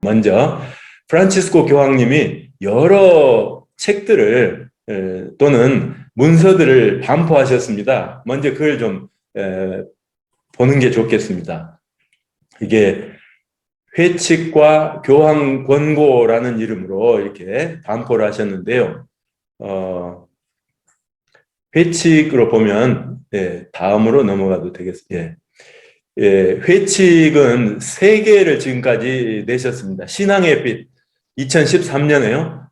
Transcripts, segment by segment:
먼저 프란치스코 교황님이 여러 책들을 또는 문서들을 반포하셨습니다. 먼저 그걸 좀 보는 게 좋겠습니다. 이게 회칙과 교황 권고라는 이름으로 이렇게 반포를 하셨는데요. 회칙으로 보면 다음으로 넘어가도 되겠습니다. 회칙은 3개를 지금까지 내셨습니다. 신앙의 빛 2013년에요.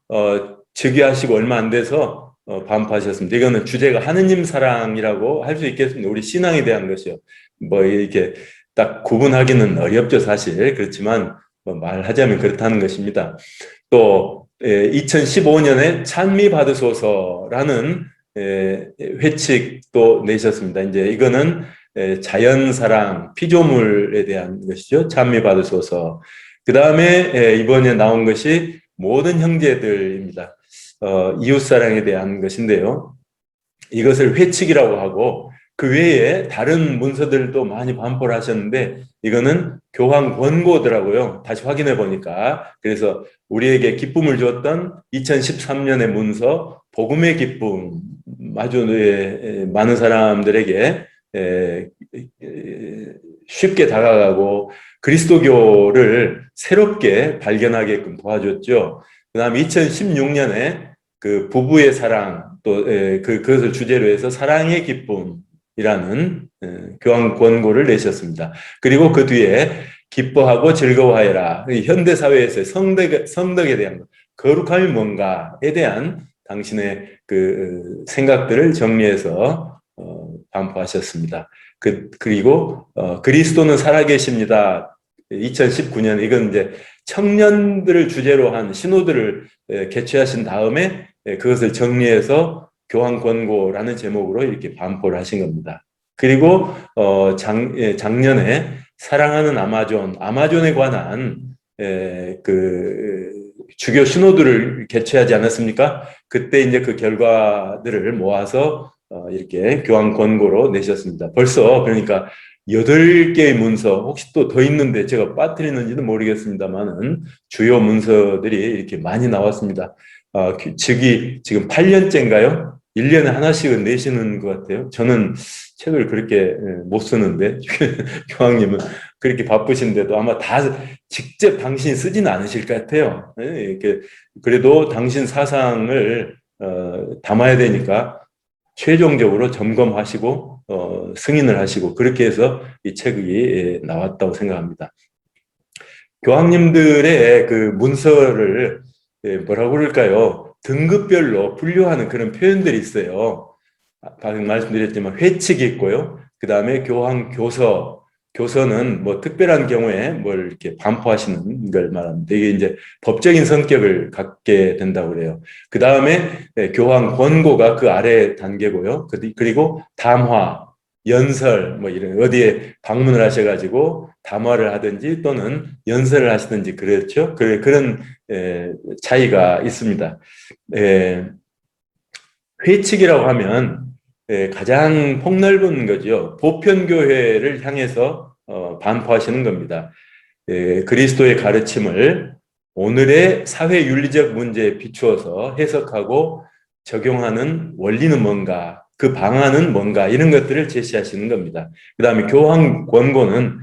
즉위하시고 얼마 안 돼서 반포하셨습니다. 이거는 주제가 하느님 사랑이라고 할 수 있겠습니다. 우리 신앙에 대한 것이요. 뭐 이렇게 딱 구분하기는 어렵죠, 사실. 그렇지만 뭐 말하자면 그렇다는 것입니다. 또 2015년에 찬미 받으소서라는 회칙도 내셨습니다. 이제 이거는 자연사랑, 피조물에 대한 것이죠. 찬미 받으소서. 그 다음에 이번에 나온 것이 모든 형제들입니다. 이웃사랑에 대한 것인데요. 이것을 회칙이라고 하고 그 외에 다른 문서들도 많이 반포를 하셨는데 이거는 교황 권고더라고요. 다시 확인해 보니까. 그래서 우리에게 기쁨을 주었던 2013년의 문서 복음의 기쁨 아주 많은 사람들에게 쉽게 다가가고 그리스도교를 새롭게 발견하게끔 도와줬죠. 그 다음에 2016년에 그 부부의 사랑 또 그것을 주제로 해서 사랑의 기쁨이라는 교황 권고를 내셨습니다. 그리고 그 뒤에 기뻐하고 즐거워하여라. 현대 사회에서의 성덕에 대한 것, 거룩함이 뭔가에 대한 당신의 그 생각들을 정리해서 반포하셨습니다. 그리고 그리스도는 살아계십니다. 2019년 이건 이제 청년들을 주제로 한 신호들을 개최하신 다음에 그것을 정리해서 교황 권고라는 제목으로 이렇게 반포를 하신 겁니다. 그리고 작년에 사랑하는 아마존에 관한 그 주교 신호들을 개최하지 않았습니까? 그때 이제 그 결과들을 모아서 이렇게 교황 권고로 내셨습니다. 벌써 그러니까 8개의 문서, 혹시 또 더 있는데 제가 빠뜨리는지는 모르겠습니다만은 주요 문서들이 이렇게 많이 나왔습니다. 지금 8년째인가요? 1년에 하나씩은 내시는 것 같아요. 저는 책을 그렇게 못 쓰는데 교황님은 그렇게 바쁘신데도 아마 다 직접 당신이 쓰지는 않으실 것 같아요. 이렇게 그래도 당신 사상을 담아야 되니까 최종적으로 점검하시고 승인을 하시고 그렇게 해서 이 책이 나왔다고 생각합니다. 교황님들의 그 문서를 뭐라고 그럴까요? 등급별로 분류하는 그런 표현들이 있어요. 방금 말씀드렸지만 회칙이 있고요. 그 다음에 교황 교서는 뭐 특별한 경우에 뭘 이렇게 반포하시는 걸 말합니다. 이게 이제 법적인 성격을 갖게 된다고 그래요. 그 다음에 교황 권고가 그 아래 단계고요. 그리고 담화, 연설, 뭐 이런 어디에 방문을 하셔가지고 담화를 하든지 또는 연설을 하시든지 그렇죠. 그런 차이가 있습니다. 회칙이라고 하면 가장 폭넓은 거죠. 보편교회를 향해서 반포하시는 겁니다. 그리스도의 가르침을 오늘의 사회윤리적 문제에 비추어서 해석하고 적용하는 원리는 뭔가, 그 방안은 뭔가 이런 것들을 제시하시는 겁니다. 그 다음에 교황 권고는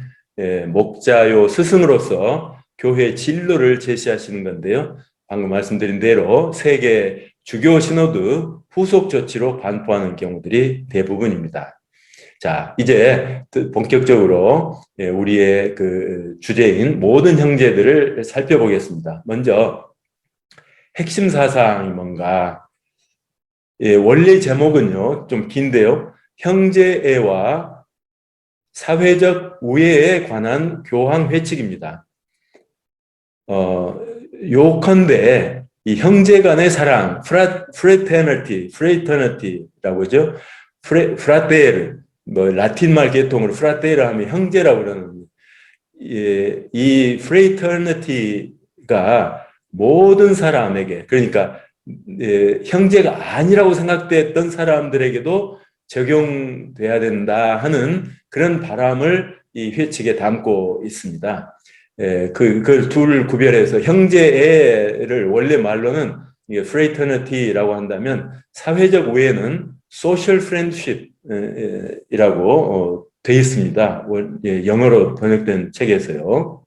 목자요 스승으로서 교회 진로를 제시하시는 건데요. 방금 말씀드린 대로 세계 주교 신호도 후속 조치로 반포하는 경우들이 대부분입니다. 자, 이제 본격적으로 우리의 그 주제인 모든 형제들을 살펴보겠습니다. 먼저 핵심 사상이 뭔가? 원래 제목은요, 좀 긴데요. 형제애와 사회적 우애에 관한 교황 회칙입니다. 요컨대 이 형제 간의 사랑, fraternity라고 하죠. 프라테르, 뭐 라틴 말 계통으로 프라테르 하면 형제라고 그러는 이 fraternity가 모든 사람에게, 그러니까 형제가 아니라고 생각됐던 사람들에게도 적용돼야 된다 하는 그런 바람을 이 회칙에 담고 있습니다. 그걸 둘 구별해서 형제애를 원래 말로는 이게 fraternity라고 한다면 사회적 우애는 social friendship이라고 돼 있습니다. 영어로 번역된 책에서요.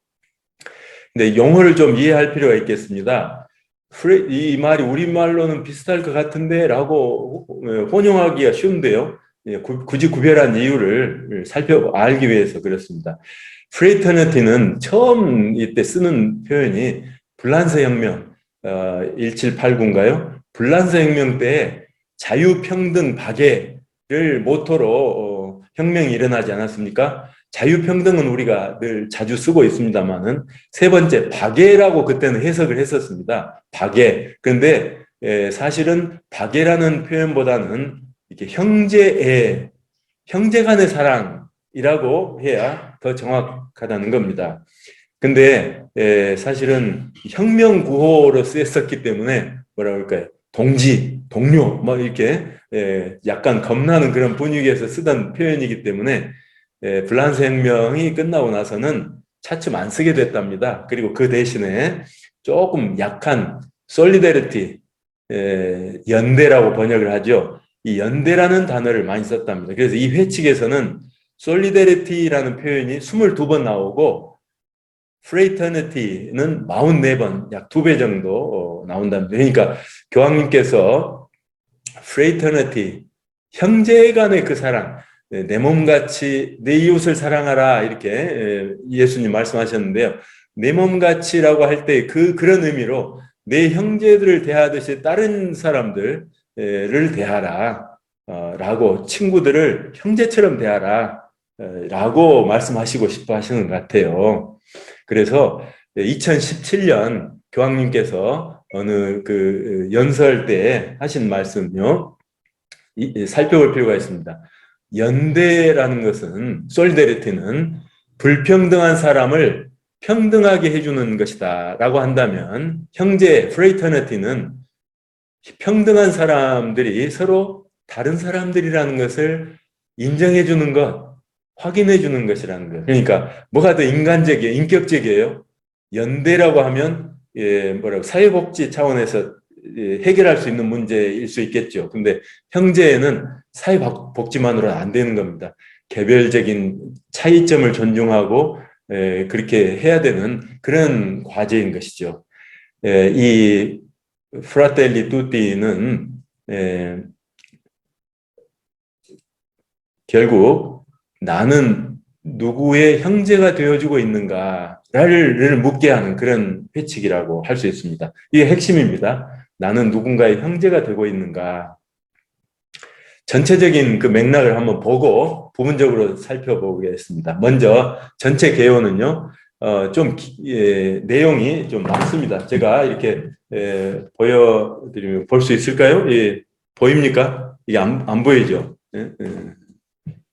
근데 용어를 좀 이해할 필요가 있겠습니다. 이 말이 우리말로는 비슷할 것 같은데 라고 혼용하기가 쉬운데요. 굳이 구별한 이유를 알기 위해서 그렇습니다. 프레이터니티는 처음 이때 쓰는 표현이 불란서 혁명 1789인가요? 불란서 혁명 때 자유평등 박애를 모토로 혁명이 일어나지 않았습니까? 자유평등은 우리가 늘 자주 쓰고 있습니다만은 세 번째 박애라고 그때는 해석을 했었습니다. 박애. 그런데 사실은 박애라는 표현보다는 이렇게 형제 간의 사랑이라고 해야 더 정확하다는 겁니다. 근데 사실은 혁명 구호로 쓰였었기 때문에 뭐라 그럴까요? 동지, 동료, 뭐 이렇게 약간 겁나는 그런 분위기에서 쓰던 표현이기 때문에 불란서 혁명이 끝나고 나서는 차츰 안 쓰게 됐답니다. 그리고 그 대신에 조금 약한 솔리데리티, 연대라고 번역을 하죠. 이 연대라는 단어를 많이 썼답니다. 그래서 이 회칙에서는 솔리데리티라는 표현이 22번 나오고 프레이터니티는 44번, 약 2배 정도 나온답니다. 그러니까 교황님께서 프레이터니티, 형제 간의 그 사랑, 내 몸같이 내 이웃을 사랑하라 이렇게 예수님 말씀하셨는데요. 내 몸같이라고 할 때 그런 의미로 내 형제들을 대하듯이 다른 사람들을 대하라 라고 친구들을 형제처럼 대하라 라고 말씀하시고 싶어 하시는 것 같아요. 그래서 2017년 교황님께서 어느 그 연설 때 하신 말씀요. 살펴볼 필요가 있습니다. 연대라는 것은 솔리데리티는 불평등한 사람을 평등하게 해주는 것이다 라고 한다면 형제 프레이터니티는 평등한 사람들이 서로 다른 사람들이라는 것을 인정해 주는 것, 확인해 주는 것이라는 것. 그러니까 뭐가 더 인간적이에요? 인격적이에요? 연대라고 하면 사회복지 차원에서 해결할 수 있는 문제일 수 있겠죠. 근데 형제에는 사회복지만으로는 안 되는 겁니다. 개별적인 차이점을 존중하고 그렇게 해야 되는 그런 과제인 것이죠. 이 프라텔리 투티는 결국 나는 누구의 형제가 되어주고 있는가를 묻게 하는 그런 회칙이라고 할 수 있습니다. 이게 핵심입니다. 나는 누군가의 형제가 되고 있는가. 전체적인 그 맥락을 한번 보고 부분적으로 살펴보겠습니다. 먼저 전체 개요는요, 내용이 좀 많습니다. 제가 이렇게 보여드리면 볼 수 있을까요? 보입니까? 이게 안 보이죠?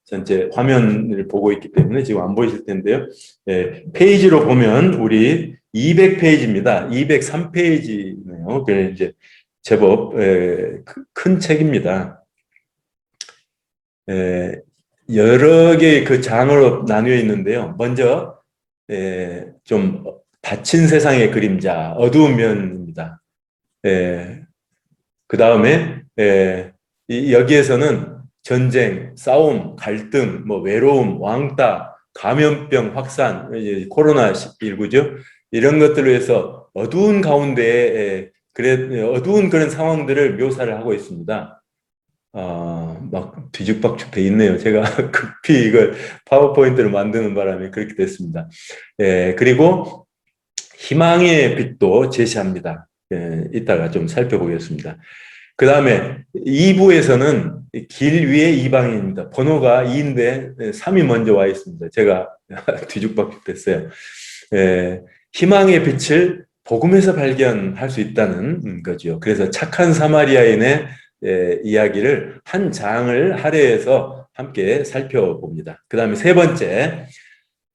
전체 화면을 보고 있기 때문에 지금 안 보이실 텐데요. 페이지로 보면 우리 200페이지입니다. 203페이지네요. 그래서 이제 제법 큰 책입니다. 여러 개의 그 장으로 나뉘어 있는데요. 먼저 좀 닫힌 세상의 그림자, 어두운 면입니다. 그 다음에 여기에서는 전쟁, 싸움, 갈등, 외로움, 왕따, 감염병 확산, 코로나19죠. 이런 것들로 해서 어두운 가운데 어두운 그런 상황들을 묘사를 하고 있습니다. 막 뒤죽박죽 돼 있네요. 제가 급히 이걸 파워포인트를 만드는 바람에 그렇게 됐습니다. 그리고 희망의 빛도 제시합니다. 이따가 좀 살펴보겠습니다. 그 다음에 2부에서는 길 위에 이방인입니다. 번호가 2인데 3이 먼저 와 있습니다. 제가 뒤죽박죽 됐어요. 희망의 빛을 복음에서 발견할 수 있다는 거죠. 그래서 착한 사마리아인의 이야기를 한 장을 할애해서 함께 살펴봅니다. 그 다음에 세 번째,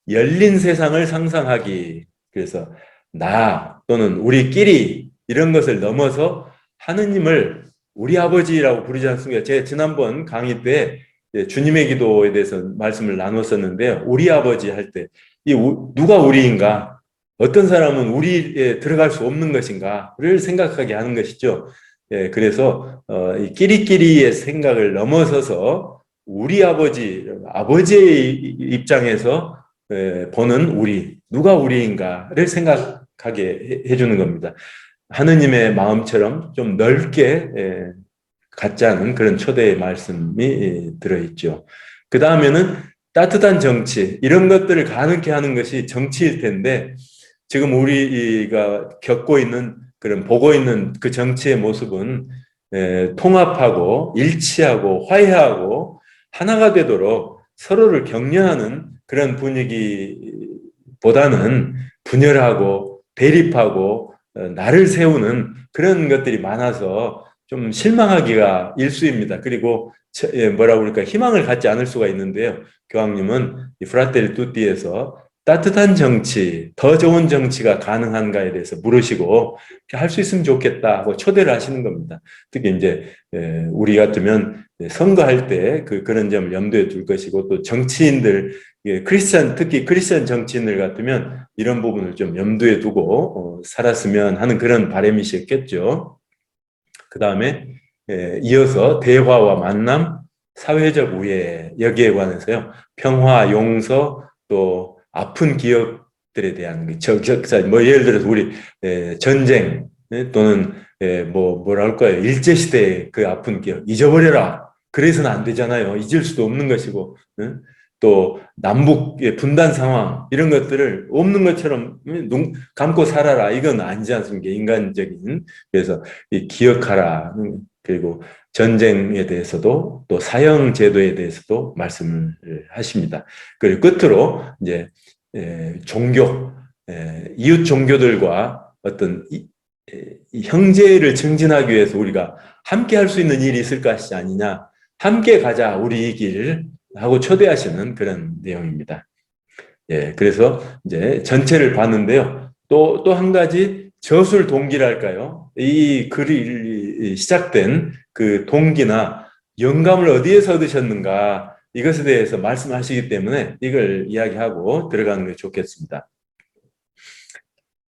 열린 세상을 상상하기. 그래서 나 또는 우리끼리 이런 것을 넘어서 하느님을 우리 아버지라고 부르지 않습니까? 제가 지난번 강의 때 주님의 기도에 대해서 말씀을 나눴었는데요. 우리 아버지 할 때 누가 우리인가? 어떤 사람은 우리에 들어갈 수 없는 것인가를 생각하게 하는 것이죠. 예, 그래서 이 끼리끼리의 생각을 넘어서서 우리 아버지의 입장에서 보는 우리, 누가 우리인가를 생각하게 해주는 겁니다. 하느님의 마음처럼 좀 넓게 갖자는 그런 초대의 말씀이 들어있죠. 그 다음에는 따뜻한 정치, 이런 것들을 가능케 하는 것이 정치일 텐데, 지금 우리가 겪고 있는 그런 보고 있는 그 정치의 모습은 통합하고 일치하고 화해하고 하나가 되도록 서로를 격려하는 그런 분위기보다는 분열하고 대립하고 나를 세우는 그런 것들이 많아서 좀 실망하기가 일쑤입니다. 그리고 뭐라고 그럴까, 희망을 갖지 않을 수가 있는데요. 교황님은 이 프라텔리 투띠에서 따뜻한 정치, 더 좋은 정치가 가능한가에 대해서 물으시고 할 수 있으면 좋겠다 하고 초대를 하시는 겁니다. 특히 이제 우리 같으면 선거할 때 그런 점을 염두에 둘 것이고, 또 정치인들, 특히 크리스천 정치인들 같으면 이런 부분을 좀 염두에 두고 살았으면 하는 그런 바람이셨겠죠. 그 다음에 이어서 대화와 만남, 사회적 우애, 여기에 관해서요. 평화, 용서, 또 아픈 기억들에 대한 적사, 뭐 예를 들어서 우리 전쟁 또는 뭐랄까요, 일제시대의 그 아픈 기억 잊어버려라. 그래서는 안 되잖아요. 잊을 수도 없는 것이고, 또 남북의 분단 상황, 이런 것들을 없는 것처럼 눈 감고 살아라, 이건 아니지 않습니까? 인간적인. 그래서 이 기억하라, 그리고 전쟁에 대해서도 또 사형 제도에 대해서도 말씀을 하십니다. 그리고 끝으로 이제 종교, 이웃 종교들과 어떤 이 형제를 증진하기 위해서 우리가 함께 할 수 있는 일이 있을 것이 아니냐, 함께 가자 우리 이 길 하고 초대하시는 그런 내용입니다. 예, 그래서 이제 전체를 봤는데요. 또 한 가지 저술 동기랄까요? 이 글이 시작된 그 동기나 영감을 어디에서 얻으셨는가, 이것에 대해서 말씀하시기 때문에 이걸 이야기하고 들어가는 게 좋겠습니다.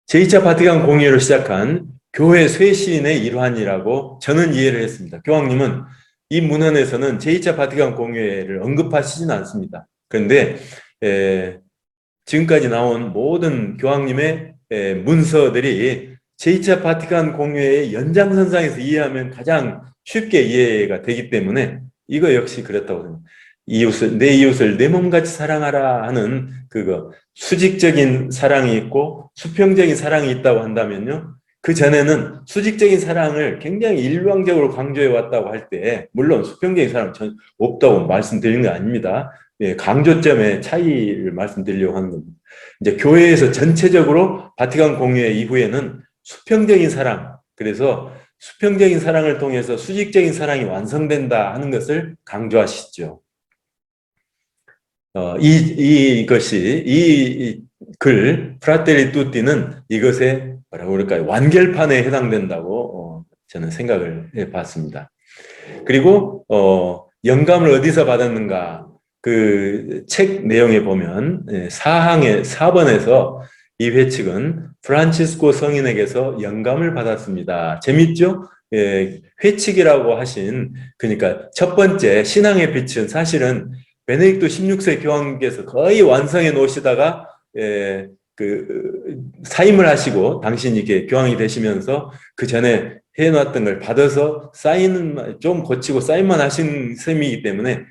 제2차 바티칸 공의회로 시작한 교회 쇄신의 일환이라고 저는 이해를 했습니다. 교황님은 이 문헌에서는 제2차 바티칸 공의회를 언급하시지는 않습니다. 그런데 지금까지 나온 모든 교황님의 문서들이 제2차 바티칸 공의회의 연장선상에서 이해하면 가장 쉽게 이해가 되기 때문에 이거 역시 그렇다고 생각합니다. 내 이웃을 내 몸같이 사랑하라 하는 그거, 수직적인 사랑이 있고 수평적인 사랑이 있다고 한다면요, 그 전에는 수직적인 사랑을 굉장히 일방적으로 강조해 왔다고 할 때, 물론 수평적인 사랑은 전 없다고 말씀드리는 게 아닙니다. 강조점의 차이를 말씀드리려고 하는 겁니다. 이제 교회에서 전체적으로 바티칸 공의회 이후에는 수평적인 사랑, 그래서 수평적인 사랑을 통해서 수직적인 사랑이 완성된다 하는 것을 강조하시죠. 이것이 이 글 프라텔리 투띠는 이것의 뭐라고 그럴까요, 완결판에 해당된다고 저는 생각을 해봤습니다. 그리고 영감을 어디서 받았는가, 그 책 내용에 보면 4번에서 이 회칙은 프란치스코 성인에게서 영감을 받았습니다. 재밌죠? 회칙이라고 하신, 그러니까 첫 번째 신앙의 빛은 사실은 베네딕토 16세 교황께서 거의 완성해 놓으시다가 사임을 하시고 당신이 이렇게 교황이 되시면서 그 전에 해놨던 걸 받아서 사인은 좀 고치고 사인만 하신 셈이기 때문에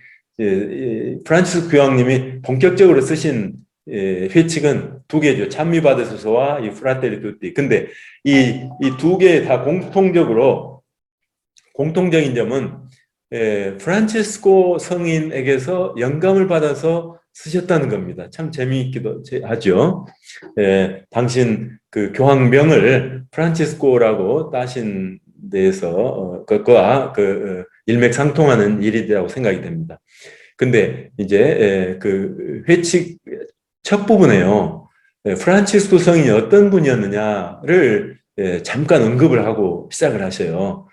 프란치스코 교황님이 본격적으로 쓰신 회칙은 두 개죠. 찬미받으소서와 이 프라텔리 투띠. 근데 이 두 개 다 공통적인 점은 프란치스코 성인에게서 영감을 받아서 쓰셨다는 겁니다. 참 재미있기도 하죠. 당신 그 교황명을 프란치스코라고 따신 데에서 그것과 일맥상통하는 일이라고 생각이 됩니다. 근데 이제 그 회칙 첫 부분에요, 프란치스코 성인이 어떤 분이었느냐를 잠깐 언급을 하고 시작을 하셔요.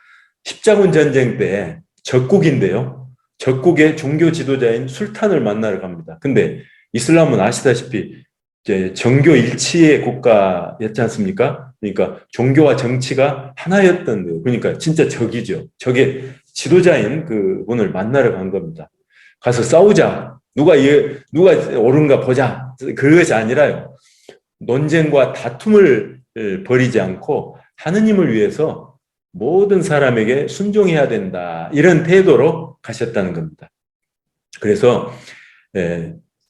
십자군 전쟁 때 적국인데요. 적국의 종교 지도자인 술탄을 만나러 갑니다. 근데 이슬람은 아시다시피 이제 정교 일치의 국가였지 않습니까? 그러니까 종교와 정치가 하나였던 거예요. 그러니까 진짜 적이죠. 적의 지도자인 그분을 만나러 간 겁니다. 가서 싸우자. 누가 옳은가 보자. 그것이 아니라요. 논쟁과 다툼을 벌이지 않고 하느님을 위해서 모든 사람에게 순종해야 된다. 이런 태도로 가셨다는 겁니다. 그래서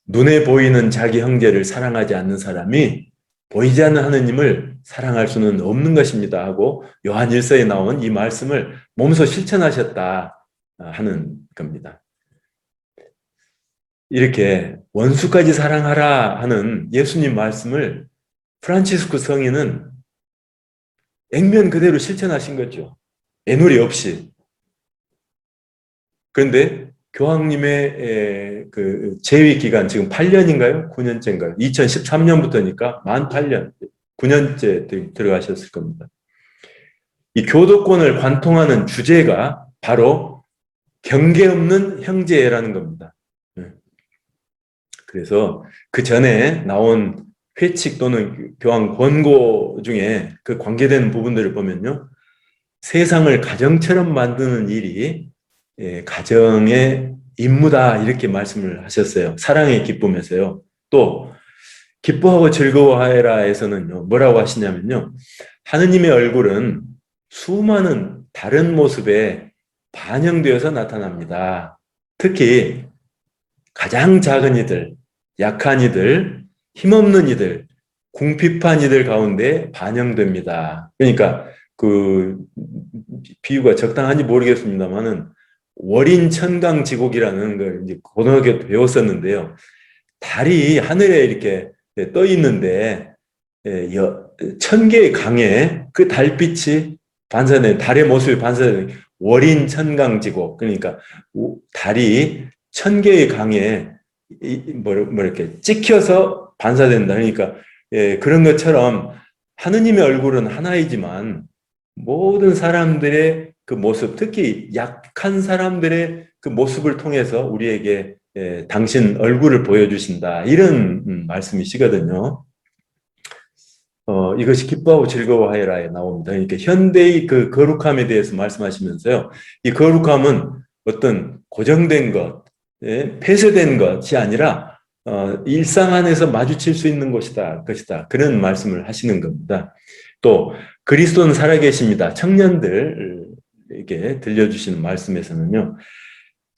눈에 보이는 자기 형제를 사랑하지 않는 사람이 보이지 않는 하느님을 사랑할 수는 없는 것입니다 하고 요한 1서에 나온 이 말씀을 몸소 실천하셨다 하는 겁니다. 이렇게 원수까지 사랑하라 하는 예수님 말씀을 프란치스코 성인은 액면 그대로 실천하신 거죠. 애누리 없이. 그런데 교황님의 그 재위 기간 지금 8년인가요? 9년째인가요? 2013년부터니까 만 8년, 9년째 들어가셨을 겁니다. 이 교도권을 관통하는 주제가 바로 경계 없는 형제라는 겁니다. 그래서 그 전에 나온 회칙 또는 교황 권고 중에 그 관계되는 부분들을 보면요. 세상을 가정처럼 만드는 일이 가정의 임무다 이렇게 말씀을 하셨어요. 사랑의 기쁨에서요. 또 기뻐하고 즐거워하라에서는요. 뭐라고 하시냐면요. 하느님의 얼굴은 수많은 다른 모습에 반영되어서 나타납니다. 특히 가장 작은 이들, 약한 이들, 힘없는 이들, 궁핍한 이들 가운데 반영됩니다. 그러니까 그 비유가 적당한지 모르겠습니다만은 월인 천강지곡이라는 걸 이제 고등학교 때 배웠었는데요. 달이 하늘에 이렇게 떠 있는데 1000개의 강에 그 달빛이 반사된 달의 모습이 반사된 월인 천강지곡 그러니까 달이 1000개의 강에 이렇게 찍혀서 반사된다. 그러니까 그런 것처럼 하느님의 얼굴은 하나이지만 모든 사람들의 그 모습, 특히 약한 사람들의 그 모습을 통해서 우리에게 당신 얼굴을 보여주신다. 이런 말씀이시거든요. 이것이 기뻐하고 즐거워하여라에 나옵니다. 그러니까 현대의 그 거룩함에 대해서 말씀하시면서요. 이 거룩함은 어떤 고정된 것, 폐쇄된 것이 아니라 일상 안에서 마주칠 수 있는 것이다. 그런 말씀을 하시는 겁니다. 또 그리스도는 살아계십니다. 청년들에게 들려주시는 말씀에서는요.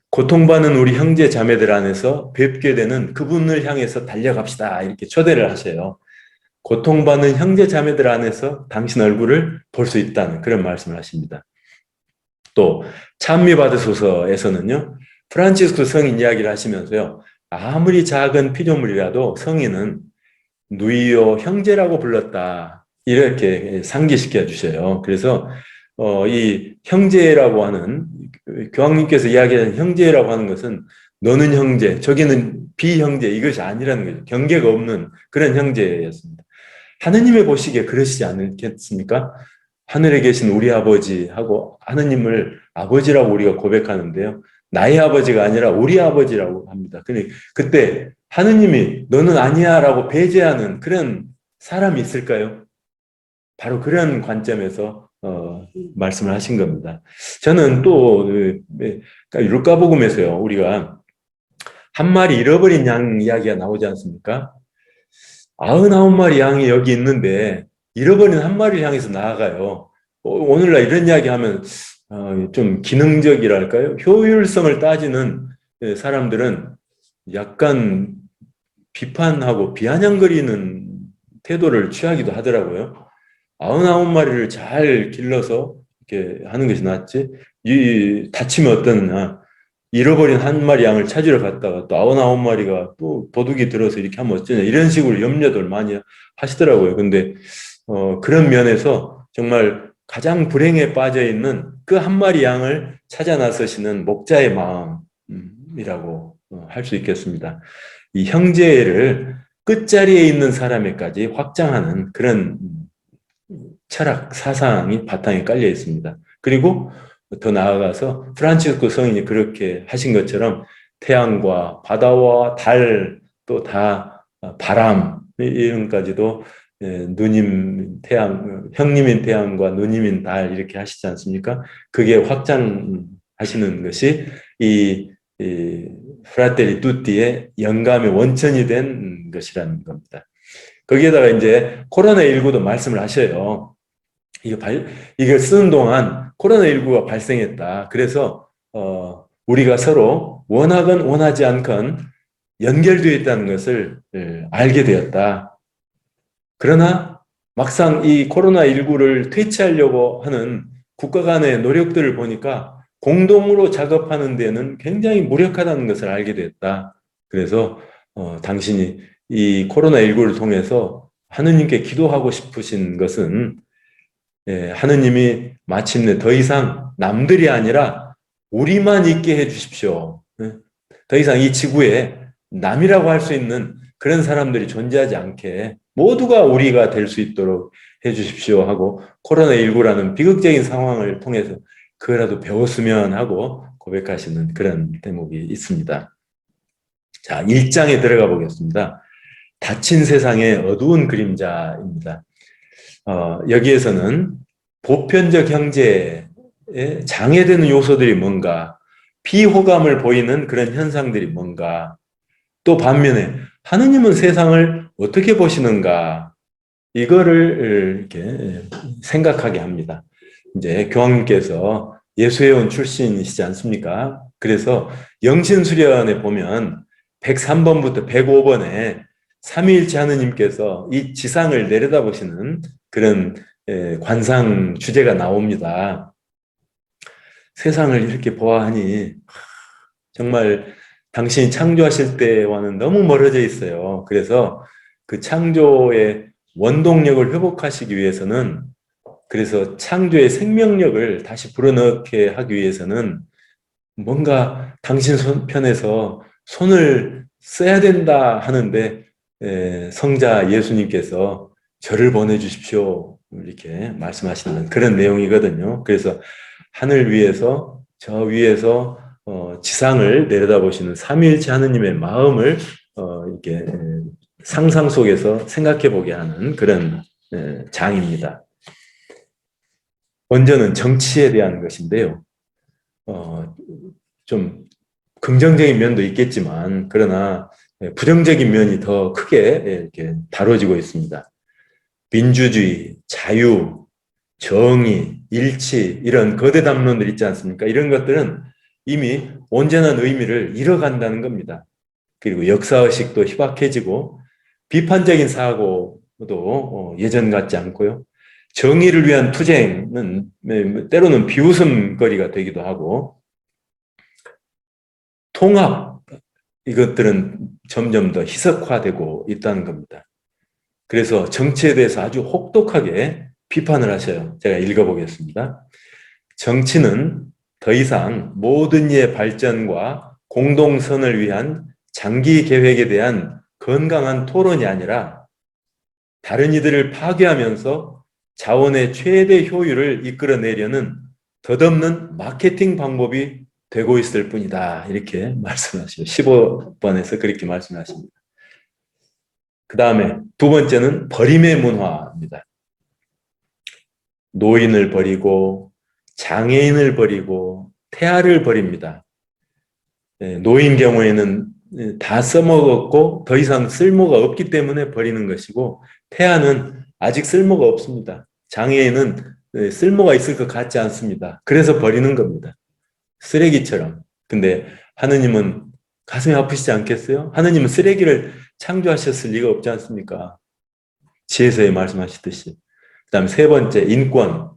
고통받는 우리 형제 자매들 안에서 뵙게 되는 그분을 향해서 달려갑시다. 이렇게 초대를 하세요. 고통받는 형제 자매들 안에서 당신 얼굴을 볼 수 있다는 그런 말씀을 하십니다. 또 찬미 받으소서에서는요. 프란치스코 성인 이야기를 하시면서요. 아무리 작은 피조물이라도 성인은 누이요 형제라고 불렀다. 이렇게 상기시켜 주셔요. 그래서 이 형제라고 하는 교황님께서 이야기하는 형제라고 하는 것은 너는 형제, 저기는 비형제 이것이 아니라는 거죠. 경계가 없는 그런 형제였습니다. 하느님의 보시기에 그러시지 않겠습니까? 하늘에 계신 우리 아버지하고 하느님을 아버지라고 우리가 고백하는데요. 나의 아버지가 아니라 우리 아버지라고 합니다. 근데 그때 하느님이 너는 아니야 라고 배제하는 그런 사람이 있을까요? 바로 그런 관점에서 말씀을 하신 겁니다. 저는 또 율가복음에서요. 우리가 한 마리 잃어버린 양 이야기가 나오지 않습니까? 99마리 양이 여기 있는데 잃어버린 한 마리를 향해서 나아가요. 오늘날 이런 이야기 하면 좀 기능적이랄까요? 효율성을 따지는 사람들은 약간 비판하고 비아냥거리는 태도를 취하기도 하더라고요. 99마리를 잘 길러서 이렇게 하는 것이 낫지. 다치면 어떠느냐. 잃어버린 한 마리 양을 찾으러 갔다가 또 99마리가 또 도둑이 들어서 이렇게 하면 어쩌냐. 이런 식으로 염려들 많이 하시더라고요. 근데, 그런 면에서 정말 가장 불행에 빠져 있는 그 한 마리 양을 찾아 나서시는 목자의 마음이라고 할 수 있겠습니다. 이 형제를 끝자리에 있는 사람에까지 확장하는 그런 철학, 사상이 바탕에 깔려 있습니다. 그리고 더 나아가서 프란치스코 성인이 그렇게 하신 것처럼 태양과 바다와 달 또 다 바람 이름까지도 누님 태양, 형님인 태양과 누님인 달 이렇게 하시지 않습니까? 그게 확장하시는 것이 이 프라텔리 투티의 영감의 원천이 된 것이라는 겁니다. 거기에다가 이제 코로나19도 말씀을 하셔요. 이걸 쓰는 동안 코로나19가 발생했다. 그래서 우리가 서로 원하건 원하지 않건 연결되어 있다는 것을 알게 되었다. 그러나 막상 이 코로나19를 퇴치하려고 하는 국가 간의 노력들을 보니까 공동으로 작업하는 데는 굉장히 무력하다는 것을 알게 됐다. 그래서 당신이 이 코로나19를 통해서 하느님께 기도하고 싶으신 것은 하느님이 마침내 더 이상 남들이 아니라 우리만 있게 해 주십시오. 더 이상 이 지구에 남이라고 할 수 있는 그런 사람들이 존재하지 않게 모두가 우리가 될 수 있도록 해 주십시오 하고 코로나19라는 비극적인 상황을 통해서 그거라도 배웠으면 하고 고백하시는 그런 대목이 있습니다. 자, 1장에 들어가 보겠습니다. 닫힌 세상의 어두운 그림자입니다. 여기에서는 보편적 형제에 장애되는 요소들이 뭔가, 비호감을 보이는 그런 현상들이 뭔가, 또 반면에 하느님은 세상을 어떻게 보시는가, 이거를 이렇게 생각하게 합니다. 이제 교황님께서 예수회원 출신이시지 않습니까? 그래서 영신수련에 보면 103번부터 105번에 삼위일체 하느님께서 이 지상을 내려다보시는 그런 관상 주제가 나옵니다. 세상을 이렇게 보아하니 정말 당신이 창조하실 때와는 너무 멀어져 있어요. 그래서 그 창조의 원동력을 회복하시기 위해서는, 그래서 창조의 생명력을 다시 불어넣게 하기 위해서는 뭔가 당신 편에서 손을 써야 된다 하는데 성자 예수님께서 저를 보내주십시오 이렇게 말씀하시는 그런 내용이거든요. 그래서 하늘 위에서 저 위에서 지상을 내려다보시는 삼위일체 하느님의 마음을 이렇게 상상 속에서 생각해 보게 하는 그런 장입니다. 먼저는 정치에 대한 것인데요. 좀 긍정적인 면도 있겠지만 그러나 부정적인 면이 더 크게 이렇게 다뤄지고 있습니다. 민주주의, 자유, 정의, 일치 이런 거대 담론들 있지 않습니까? 이런 것들은 이미 온전한 의미를 잃어간다는 겁니다. 그리고 역사의식도 희박해지고 비판적인 사고도 예전 같지 않고요. 정의를 위한 투쟁은 때로는 비웃음거리가 되기도 하고 통합 이것들은 점점 더 희석화되고 있다는 겁니다. 그래서 정치에 대해서 아주 혹독하게 비판을 하셔요. 제가 읽어보겠습니다. 정치는 더 이상 모든 이의 발전과 공동선을 위한 장기 계획에 대한 건강한 토론이 아니라 다른 이들을 파괴하면서 자원의 최대 효율을 이끌어내려는 덧없는 마케팅 방법이 되고 있을 뿐이다. 이렇게 말씀하시죠. 15번에서 그렇게 말씀하십니다. 그 다음에 두 번째는 버림의 문화입니다. 노인을 버리고 장애인을 버리고 태아를 버립니다. 노인 경우에는 다 써먹었고 더 이상 쓸모가 없기 때문에 버리는 것이고 태아는 아직 쓸모가 없습니다. 장애인은 쓸모가 있을 것 같지 않습니다. 그래서 버리는 겁니다. 쓰레기처럼. 근데 하느님은 가슴이 아프시지 않겠어요? 하느님은 쓰레기를 창조하셨을 리가 없지 않습니까? 지혜서에 말씀하시듯이. 그 다음 세 번째, 인권.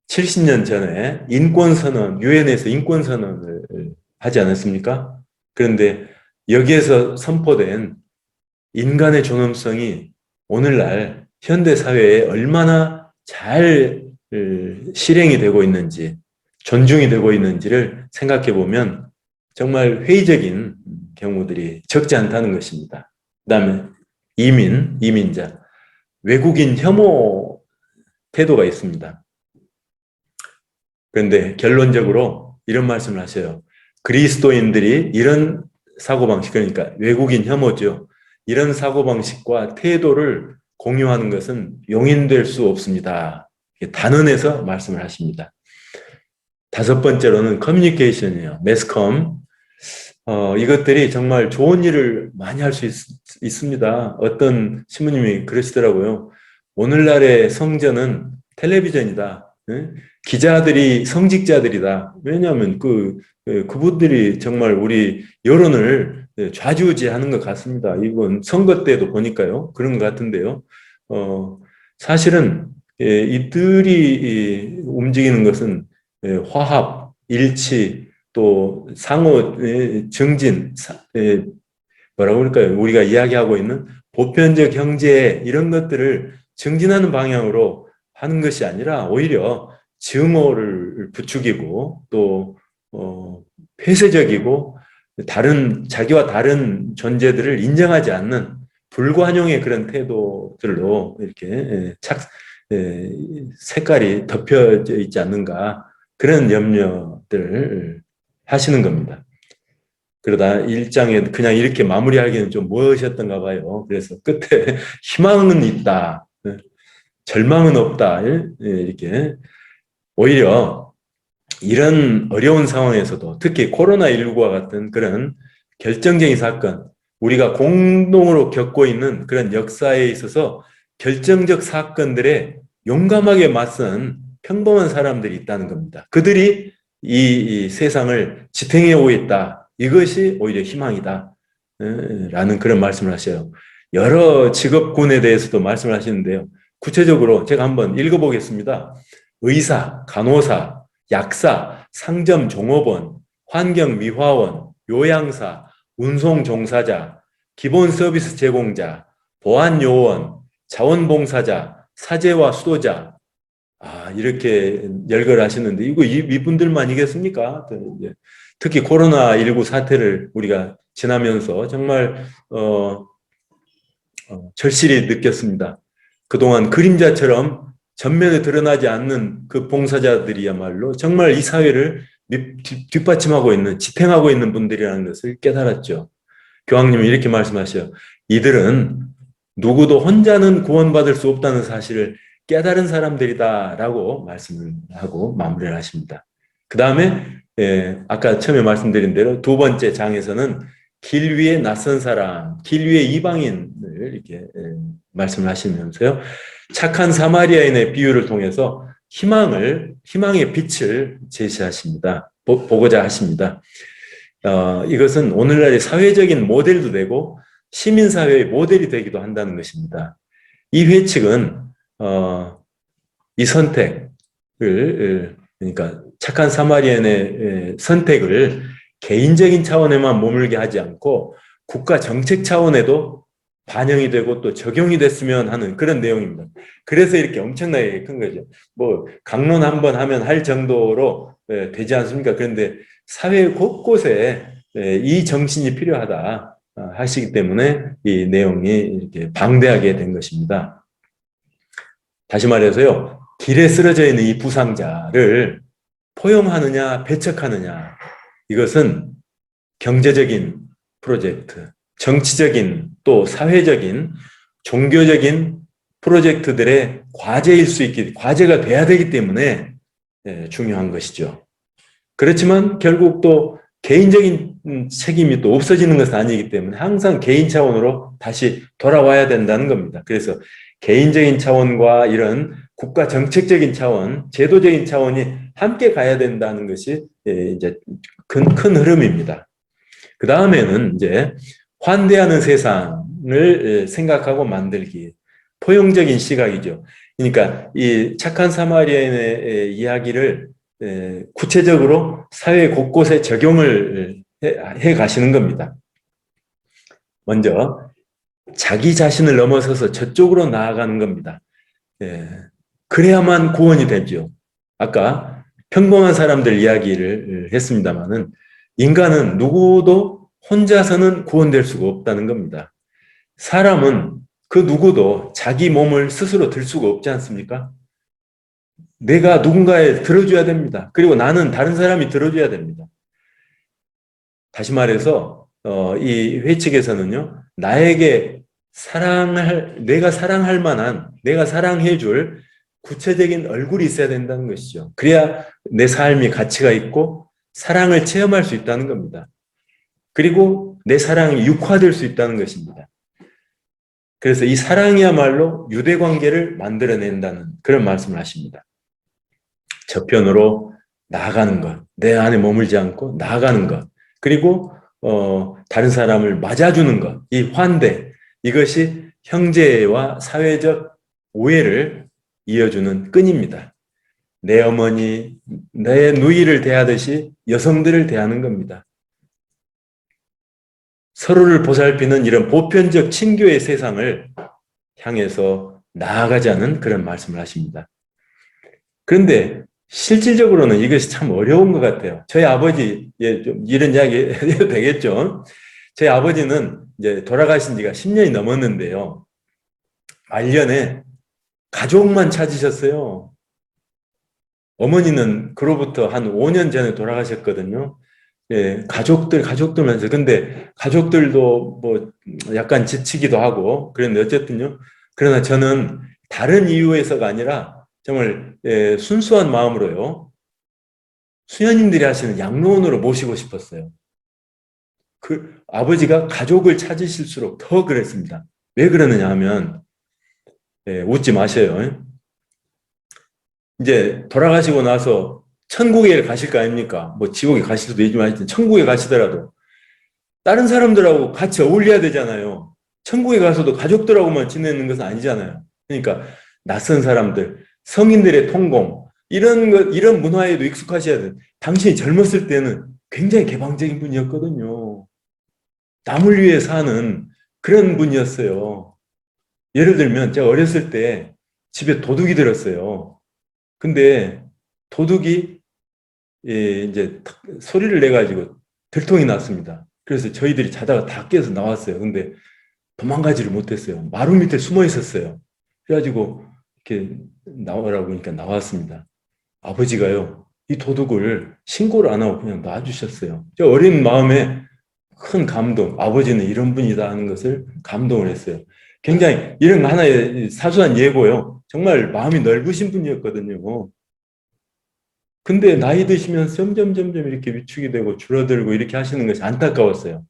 70년 전에 인권선언, 유엔에서 인권선언을 하지 않았습니까? 그런데 여기에서 선포된 인간의 존엄성이 오늘날 현대사회에 얼마나 잘 실행이 되고 있는지, 존중이 되고 있는지를 생각해 보면 정말 회의적인 경우들이 적지 않다는 것입니다. 그 다음에 이민자, 외국인 혐오 태도가 있습니다. 그런데 결론적으로 이런 말씀을 하셔요. 그리스도인들이 이런 사고방식, 그러니까 외국인 혐오죠. 이런 사고방식과 태도를 공유하는 것은 용인될 수 없습니다. 단언해서 말씀을 하십니다. 다섯 번째로는 커뮤니케이션이에요. 매스컴. 이것들이 정말 좋은 일을 많이 할 수 있습니다. 어떤 신부님이 그러시더라고요. 오늘날의 성전은 텔레비전이다. 예? 기자들이 성직자들이다. 왜냐하면 그분들이 정말 우리 여론을 좌지우지하는 것 같습니다. 이건 선거 때도 보니까요. 그런 것 같은데요. 사실은 이들이 움직이는 것은 화합, 일치, 또 상호 증진, 뭐라고 그럴까요? 우리가 이야기하고 있는 보편적 경제 이런 것들을 증진하는 방향으로 하는 것이 아니라 오히려 증오를 부추기고 또 폐쇄적이고 자기와 다른 존재들을 인정하지 않는 불관용의 그런 태도들로 이렇게 색깔이 덮여져 있지 않는가 그런 염려들을 하시는 겁니다. 그러다 1장에 그냥 이렇게 마무리하기는 좀 무엇이었던가 봐요. 그래서 끝에 희망은 있다. 절망은 없다. 이렇게. 오히려 이런 어려운 상황에서도 특히 코로나19와 같은 그런 결정적인 사건, 우리가 공동으로 겪고 있는 그런 역사에 있어서 결정적 사건들에 용감하게 맞선 평범한 사람들이 있다는 겁니다. 그들이 이 세상을 지탱해 오고 있다. 이것이 오히려 희망이다. 라는 그런 말씀을 하셔요. 여러 직업군에 대해서도 말씀을 하시는데요. 구체적으로 제가 한번 읽어보겠습니다. 의사, 간호사, 약사, 상점 종업원, 환경미화원, 요양사, 운송종사자, 기본 서비스 제공자, 보안요원, 자원봉사자, 사제와 수도자, 이렇게 열거하시는데 이분들만이겠습니까? 특히 코로나19 사태를 우리가 지나면서 정말 절실히 느꼈습니다. 그동안 그림자처럼 전면에 드러나지 않는 그 봉사자들이야말로 정말 이 사회를 뒷받침하고 있는, 지탱하고 있는 분들이라는 것을 깨달았죠. 교황님은 이렇게 말씀하셔요. 이들은 누구도 혼자는 구원받을 수 없다는 사실을 깨달은 사람들이다라고 말씀을 하고 마무리를 하십니다. 그 다음에 아까 처음에 말씀드린 대로 두 번째 장에서는 길 위에 낯선 사람, 길 위에 이방인을 이렇게 말씀을 하시면서요. 착한 사마리아인의 비유를 통해서 희망의 빛을 제시하십니다. 보고자 하십니다. 이것은 오늘날의 사회적인 모델도 되고 시민사회의 모델이 되기도 한다는 것입니다. 이 회칙은 이 선택을 그러니까 착한 사마리안의 선택을 개인적인 차원에만 머물게 하지 않고 국가 정책 차원에도 반영이 되고 또 적용이 됐으면 하는 그런 내용입니다. 그래서 이렇게 엄청나게 큰 거죠. 뭐 강론 한번 하면 할 정도로 되지 않습니까? 그런데 사회 곳곳에 이 정신이 필요하다 하시기 때문에 이 내용이 이렇게 방대하게 된 것입니다. 다시 말해서요. 길에 쓰러져 있는 이 부상자를 포용하느냐 배척하느냐 이것은 경제적인 프로젝트, 정치적인 또 사회적인 종교적인 프로젝트들의 과제가 돼야 되기 때문에 중요한 것이죠. 그렇지만 결국 또 개인적인 책임이 또 없어지는 것은 아니기 때문에 항상 개인 차원으로 다시 돌아와야 된다는 겁니다. 그래서 개인적인 차원과 이런 국가 정책적인 차원, 제도적인 차원이 함께 가야 된다는 것이 이제 큰 흐름입니다. 그 다음에는 이제 환대하는 세상을 생각하고 만들기, 포용적인 시각이죠. 그러니까 이 착한 사마리아인의 이야기를 구체적으로 사회 곳곳에 적용을 해 가시는 겁니다. 먼저 자기 자신을 넘어서서 저쪽으로 나아가는 겁니다. 그래야만 구원이 되죠. 아까 평범한 사람들 이야기를 했습니다마는 인간은 누구도 혼자서는 구원될 수가 없다는 겁니다. 사람은 그 누구도 자기 몸을 스스로 들 수가 없지 않습니까? 내가 누군가에 들어줘야 됩니다. 그리고 나는 다른 사람이 들어줘야 됩니다. 다시 말해서 이 회칙에서는요, 나에게 내가 사랑할 만한, 내가 사랑해 줄 구체적인 얼굴이 있어야 된다는 것이죠. 그래야 내 삶이 가치가 있고 사랑을 체험할 수 있다는 겁니다. 그리고 내 사랑이 육화될 수 있다는 것입니다. 그래서 이 사랑이야말로 유대 관계를 만들어낸다는 그런 말씀을 하십니다. 저편으로 나아가는 것, 내 안에 머물지 않고 나아가는 것, 그리고 다른 사람을 맞아주는 것, 이 환대, 이것이 형제와 사회적 오해를 이어주는 끈입니다. 내 어머니, 내 누이를 대하듯이 여성들을 대하는 겁니다. 서로를 보살피는 이런 보편적 친교의 세상을 향해서 나아가자는 그런 말씀을 하십니다. 그런데 실질적으로는 이것이 참 어려운 것 같아요. 저희 아버지, 예, 좀 이런 이야기 해도 되겠죠? 저희 아버지는 이제 돌아가신 지가 10년이 넘었는데요. 말년에 가족만 찾으셨어요. 어머니는 그로부터 한 5년 전에 돌아가셨거든요. 예, 가족들면서. 근데 가족들도 뭐 약간 지치기도 하고, 그런데 어쨌든요. 그러나 저는 다른 이유에서가 아니라 정말 예, 순수한 마음으로요. 수녀님들이 하시는 양로원으로 모시고 싶었어요. 그 아버지가 가족을 찾으실수록 더 그랬습니다. 왜 그러느냐 하면, 예, 웃지 마세요. 이제 돌아가시고 나서 천국에 가실 거 아닙니까? 뭐 지옥에 가실 수도 있지만 하여튼 천국에 가시더라도 다른 사람들하고 같이 어울려야 되잖아요. 천국에 가서도 가족들하고만 지내는 것은 아니잖아요. 그러니까 낯선 사람들, 성인들의 통공, 이런 문화에도 익숙하셔야 돼요. 당신이 젊었을 때는 굉장히 개방적인 분이었거든요. 남을 위해 사는 그런 분이었어요. 예를 들면 제가 어렸을 때 집에 도둑이 들었어요. 근데 도둑이 예, 이제 소리를 내가지고 들통이 났습니다. 그래서 저희들이 자다가 다 깨서 나왔어요. 근데 도망가지를 못했어요. 마루 밑에 숨어 있었어요. 그래가지고 이렇게 나오라고 하니까 나왔습니다. 아버지가요, 이 도둑을 신고를 안 하고 그냥 놔주셨어요. 저 어린 마음에 큰 감동, 아버지는 이런 분이다 하는 것을 감동을 했어요. 굉장히 이런 하나의 사소한 예고요. 정말 마음이 넓으신 분이었거든요. 근데 나이 드시면서 점점 이렇게 위축이 되고 줄어들고 이렇게 하시는 것이 안타까웠어요.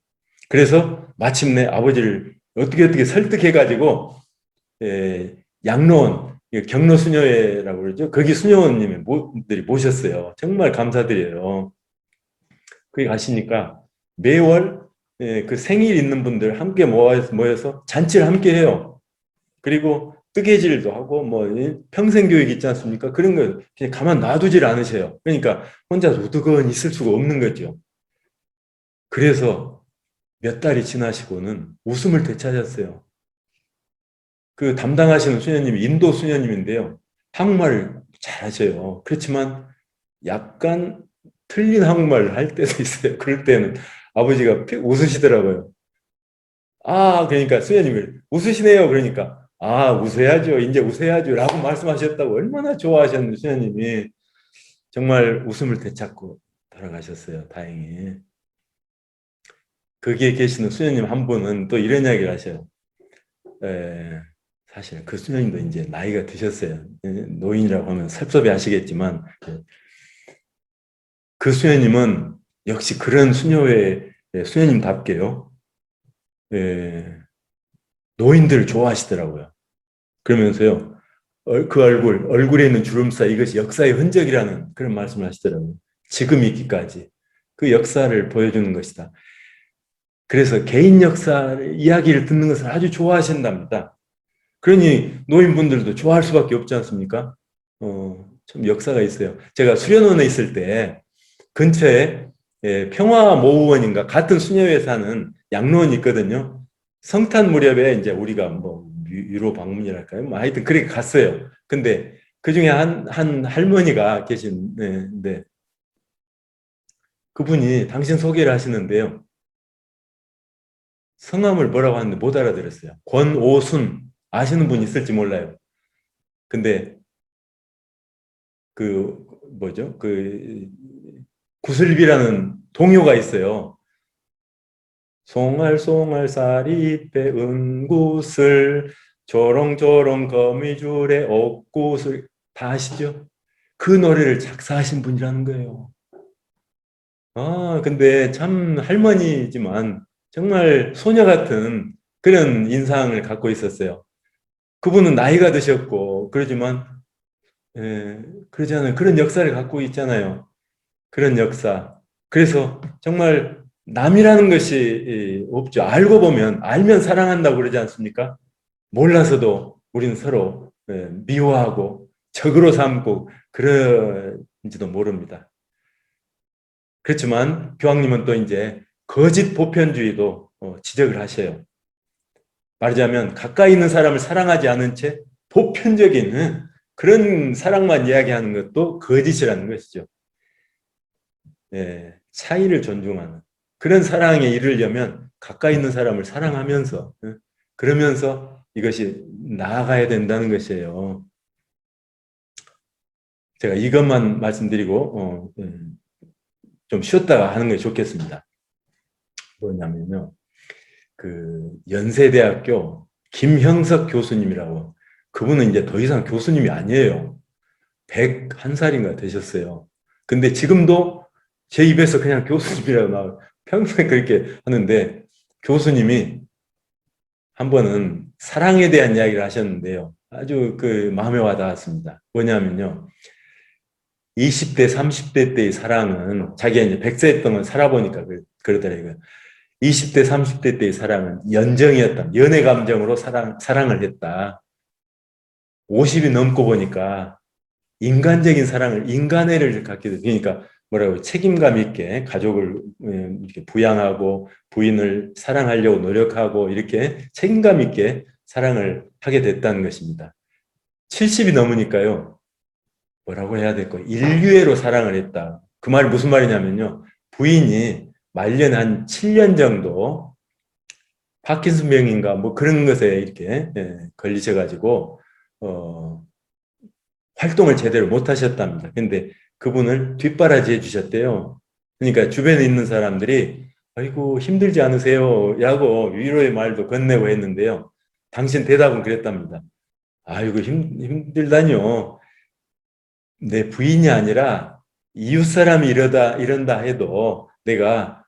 그래서 마침내 아버지를 어떻게 설득해가지고 양로원, 경로 수녀회라고 그러죠. 거기 수녀원님들이 모셨어요. 정말 감사드려요. 거기 가시니까 매월 그 생일 있는 분들 함께 모여서 잔치를 함께 해요. 그리고 뜨개질도 하고 뭐 평생 교육 있지 않습니까? 그런 걸 그냥 가만 놔두질 않으세요. 그러니까 혼자 우두건 있을 수가 없는 거죠. 그래서 몇 달이 지나시고는 웃음을 되찾았어요. 그 담당하시는 수녀님이 인도 수녀님인데요. 한국말을 잘하셔요. 그렇지만 약간 틀린 한국말을 할 때도 있어요. 그럴 때는 아버지가 웃으시더라고요. 아, 그러니까 수녀님이 웃으시네요. 그러니까 아, 웃어야죠. 이제 웃어야죠. 라고 말씀하셨다고 얼마나 좋아하셨는데 수녀님이 정말 웃음을 되찾고 돌아가셨어요. 다행히. 거기에 계시는 수녀님 한 분은 또 이런 이야기를 하셔요. 에, 사실 그 수녀님도 이제 나이가 드셨어요. 노인이라고 하면 섭섭해 하시겠지만 그 수녀님은 역시 그런 수녀회 수녀님답게요. 노인들을 좋아하시더라고요. 그러면서요. 그 얼굴에 있는 주름살 이것이 역사의 흔적이라는 그런 말씀을 하시더라고요. 지금 있기까지 그 역사를 보여주는 것이다. 그래서 개인 역사 이야기를 듣는 것을 아주 좋아하신답니다. 그러니 노인분들도 좋아할 수밖에 없지 않습니까? 참 역사가 있어요. 제가 수련원에 있을 때 근처에 평화모후원인가 같은 수녀회 사는 양로원이 있거든요. 성탄 무렵에 이제 우리가 뭐 유로 방문이랄까요? 뭐 하여튼 그렇게 갔어요. 근데 그 중에 한 할머니가 계신데 그분이 당신 소개를 하시는데요. 성함을 뭐라고 하는데 못 알아들었어요. 권오순 아시는 분 있을지 몰라요. 근데 그 뭐죠? 그 구슬비라는 동요가 있어요. 송알송알 쌀이 빼은 구슬 조롱조롱 거미줄에 옥구슬 다 아시죠? 그 노래를 작사하신 분이라는 거예요. 아, 근데 참 할머니지만 정말 소녀 같은 그런 인상을 갖고 있었어요. 그분은 나이가 드셨고 그러지만 그러잖아요. 그런 역사를 갖고 있잖아요. 그런 역사. 그래서 정말 남이라는 것이 없죠. 알고 보면 알면 사랑한다고 그러지 않습니까? 몰라서도 우리는 서로 미워하고 적으로 삼고 그런지도 모릅니다. 그렇지만 교황님은 또 이제 거짓 보편주의도 지적을 하셔요. 말하자면 가까이 있는 사람을 사랑하지 않은 채 보편적인 그런 사랑만 이야기하는 것도 거짓이라는 것이죠. 차이를 존중하는 그런 사랑에 이르려면 가까이 있는 사람을 사랑하면서 그러면서 이것이 나아가야 된다는 것이에요. 제가 이것만 말씀드리고 좀 쉬었다가 하는 게 좋겠습니다. 뭐냐면요. 그 연세대학교 김형석 교수님이라고 그분은 이제 더 이상 교수님이 아니에요. 101살인가 되셨어요. 근데 지금도 제 입에서 그냥 교수님이라고 나와요. 평소에 그렇게 하는데 교수님이 한 번은 사랑에 대한 이야기를 하셨는데요. 아주 그 마음에 와닿았습니다. 뭐냐면요. 20대, 30대 때의 사랑은 자기가 이제 100세 동안 살아보니까 그러더라고요. 20대, 30대 때의 사랑은 연정이었다. 연애 감정으로 사랑을 했다. 50이 넘고 보니까 인간적인 사랑을, 인간애를 갖게 돼. 그러니까 뭐라고 책임감 있게 가족을 이렇게 부양하고 부인을 사랑하려고 노력하고 이렇게 책임감 있게 사랑을 하게 됐다는 것입니다. 70이 넘으니까요. 뭐라고 해야 될까? 인류애로 사랑을 했다. 그 말이 무슨 말이냐면요. 부인이 말년 한 7년 정도 파킨슨병인가 뭐 그런 것에 이렇게 걸리셔가지고 활동을 제대로 못 하셨답니다. 근데 그분을 뒷바라지 해주셨대요. 그러니까 주변에 있는 사람들이 아이고 힘들지 않으세요? 라고 위로의 말도 건네고 했는데요. 당신 대답은 그랬답니다. 아이고 힘들다뇨. 내 부인이 아니라 이웃 사람이 이런다 해도 내가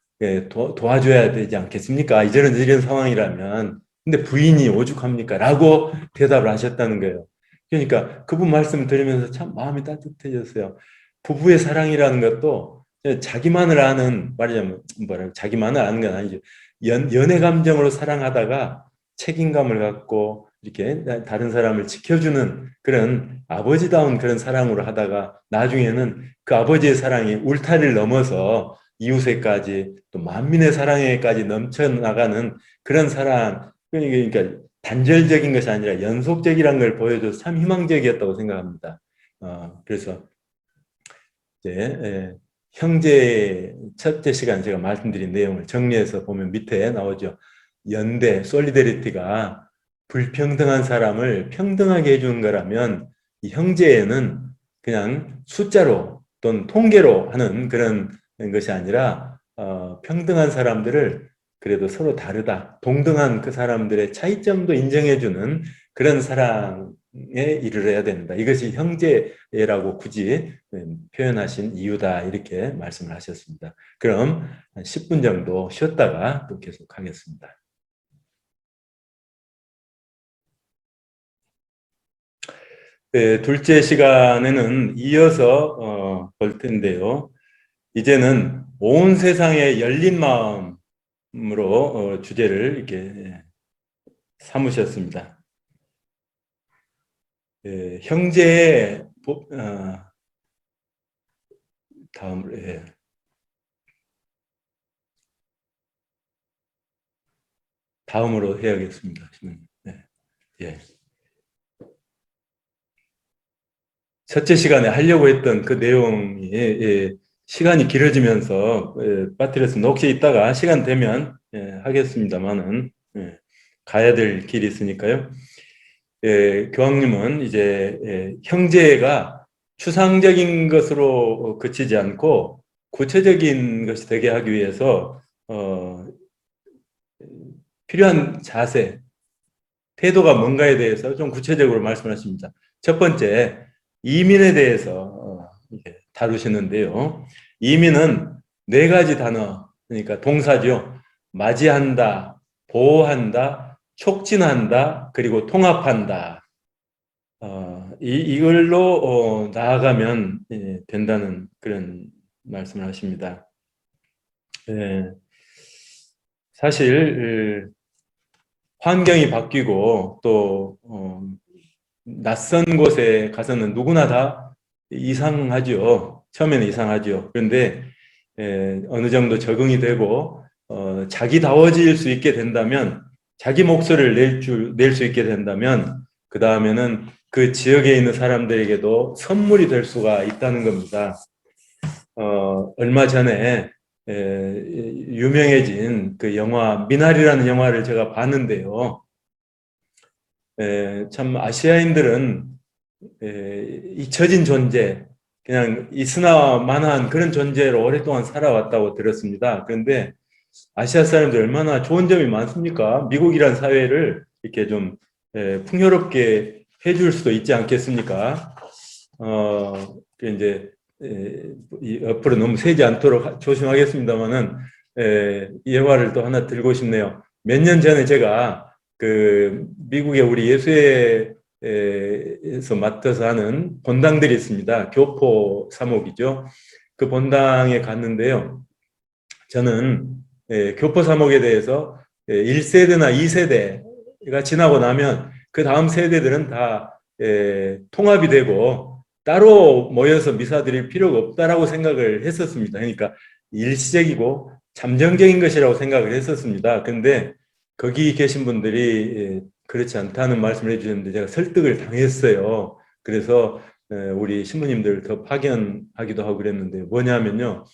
도와줘야 되지 않겠습니까? 이런 상황이라면. 근데 부인이 오죽합니까? 라고 대답을 하셨다는 거예요. 그러니까 그분 말씀 들으면서 참 마음이 따뜻해졌어요. 부부의 사랑이라는 것도 자기만을 아는, 말하자면 자기만을 아는 건 아니죠. 연애 감정으로 사랑하다가 책임감을 갖고 이렇게 다른 사람을 지켜주는 그런 아버지다운 그런 사랑으로 하다가 나중에는 그 아버지의 사랑이 울타리를 넘어서 이웃에까지 또 만민의 사랑에까지 넘쳐나가는 그런 사랑. 그러니까 단절적인 것이 아니라 연속적이라는 걸 보여줘서 참 희망적이었다고 생각합니다. 그래서 이제 형제 첫째 시간 제가 말씀드린 내용을 정리해서 보면 밑에 나오죠. 연대, 솔리데리티가 불평등한 사람을 평등하게 해주는 거라면 이 형제에는 그냥 숫자로 또는 통계로 하는 그런 것이 아니라 평등한 사람들을 그래도 서로 다르다. 동등한 그 사람들의 차이점도 인정해주는 그런 사랑에 이르러야 된다. 이것이 형제라고 굳이 표현하신 이유다. 이렇게 말씀을 하셨습니다. 그럼 한 10분 정도 쉬었다가 또 계속 하겠습니다. 네, 둘째 시간에는 이어서 볼 텐데요. 이제는 온 세상의 열린 마음으로 주제를 이렇게 삼으셨습니다. 형제의 다음으로 다음으로 해야겠습니다. 네, 예. 첫째 시간에 하려고 했던 그 내용이 시간이 길어지면서 빠뜨렸습니다. 혹시 이따가 시간 되면 하겠습니다만은 가야 될 길이 있으니까요. 교황님은 이제 형제가 추상적인 것으로 그치지 않고 구체적인 것이 되게 하기 위해서 필요한 자세, 태도가 뭔가에 대해서 좀 구체적으로 말씀하십니다. 첫 번째, 이민에 대해서 다루시는데요. 이민은 네 가지 단어, 그러니까 동사죠. 맞이한다, 보호한다, 촉진한다, 그리고 통합한다. 이걸로 나아가면 된다는 그런 말씀을 하십니다. 예, 사실 환경이 바뀌고 또 낯선 곳에 가서는 누구나 다 이상하죠. 처음에는 이상하죠. 그런데 어느 정도 적응이 되고 자기다워질 수 있게 된다면, 자기 목소리를 낼 수 있게 된다면 그 다음에는 그 지역에 있는 사람들에게도 선물이 될 수가 있다는 겁니다. 얼마 전에 유명해진 그 영화 미나리라는 영화를 제가 봤는데요. 참 아시아인들은 잊혀진 존재, 그냥 있으나마나한 그런 존재로 오랫동안 살아왔다고 들었습니다. 그런데 아시아 사람들 얼마나 좋은 점이 많습니까? 미국이란 사회를 이렇게 좀 풍요롭게 해줄 수도 있지 않겠습니까? 이제 앞으로 너무 세지 않도록 조심하겠습니다만은 이 영화를 또 하나 들고 싶네요. 몇 년 전에 제가 그 미국의 우리 예수회에서 맡아서 하는 본당들이 있습니다. 교포 사목이죠. 그 본당에 갔는데요. 저는 교포 사목에 대해서 1세대나 2세대가 지나고 나면 그 다음 세대들은 다 통합이 되고 따로 모여서 미사 드릴 필요가 없다라고 생각을 했었습니다. 그러니까 일시적이고 잠정적인 것이라고 생각을 했었습니다. 그런데 거기 계신 분들이 그렇지 않다는 말씀을 해주셨는데 제가 설득을 당했어요. 그래서 우리 신부님들 더 파견하기도 하고 그랬는데 뭐냐면요.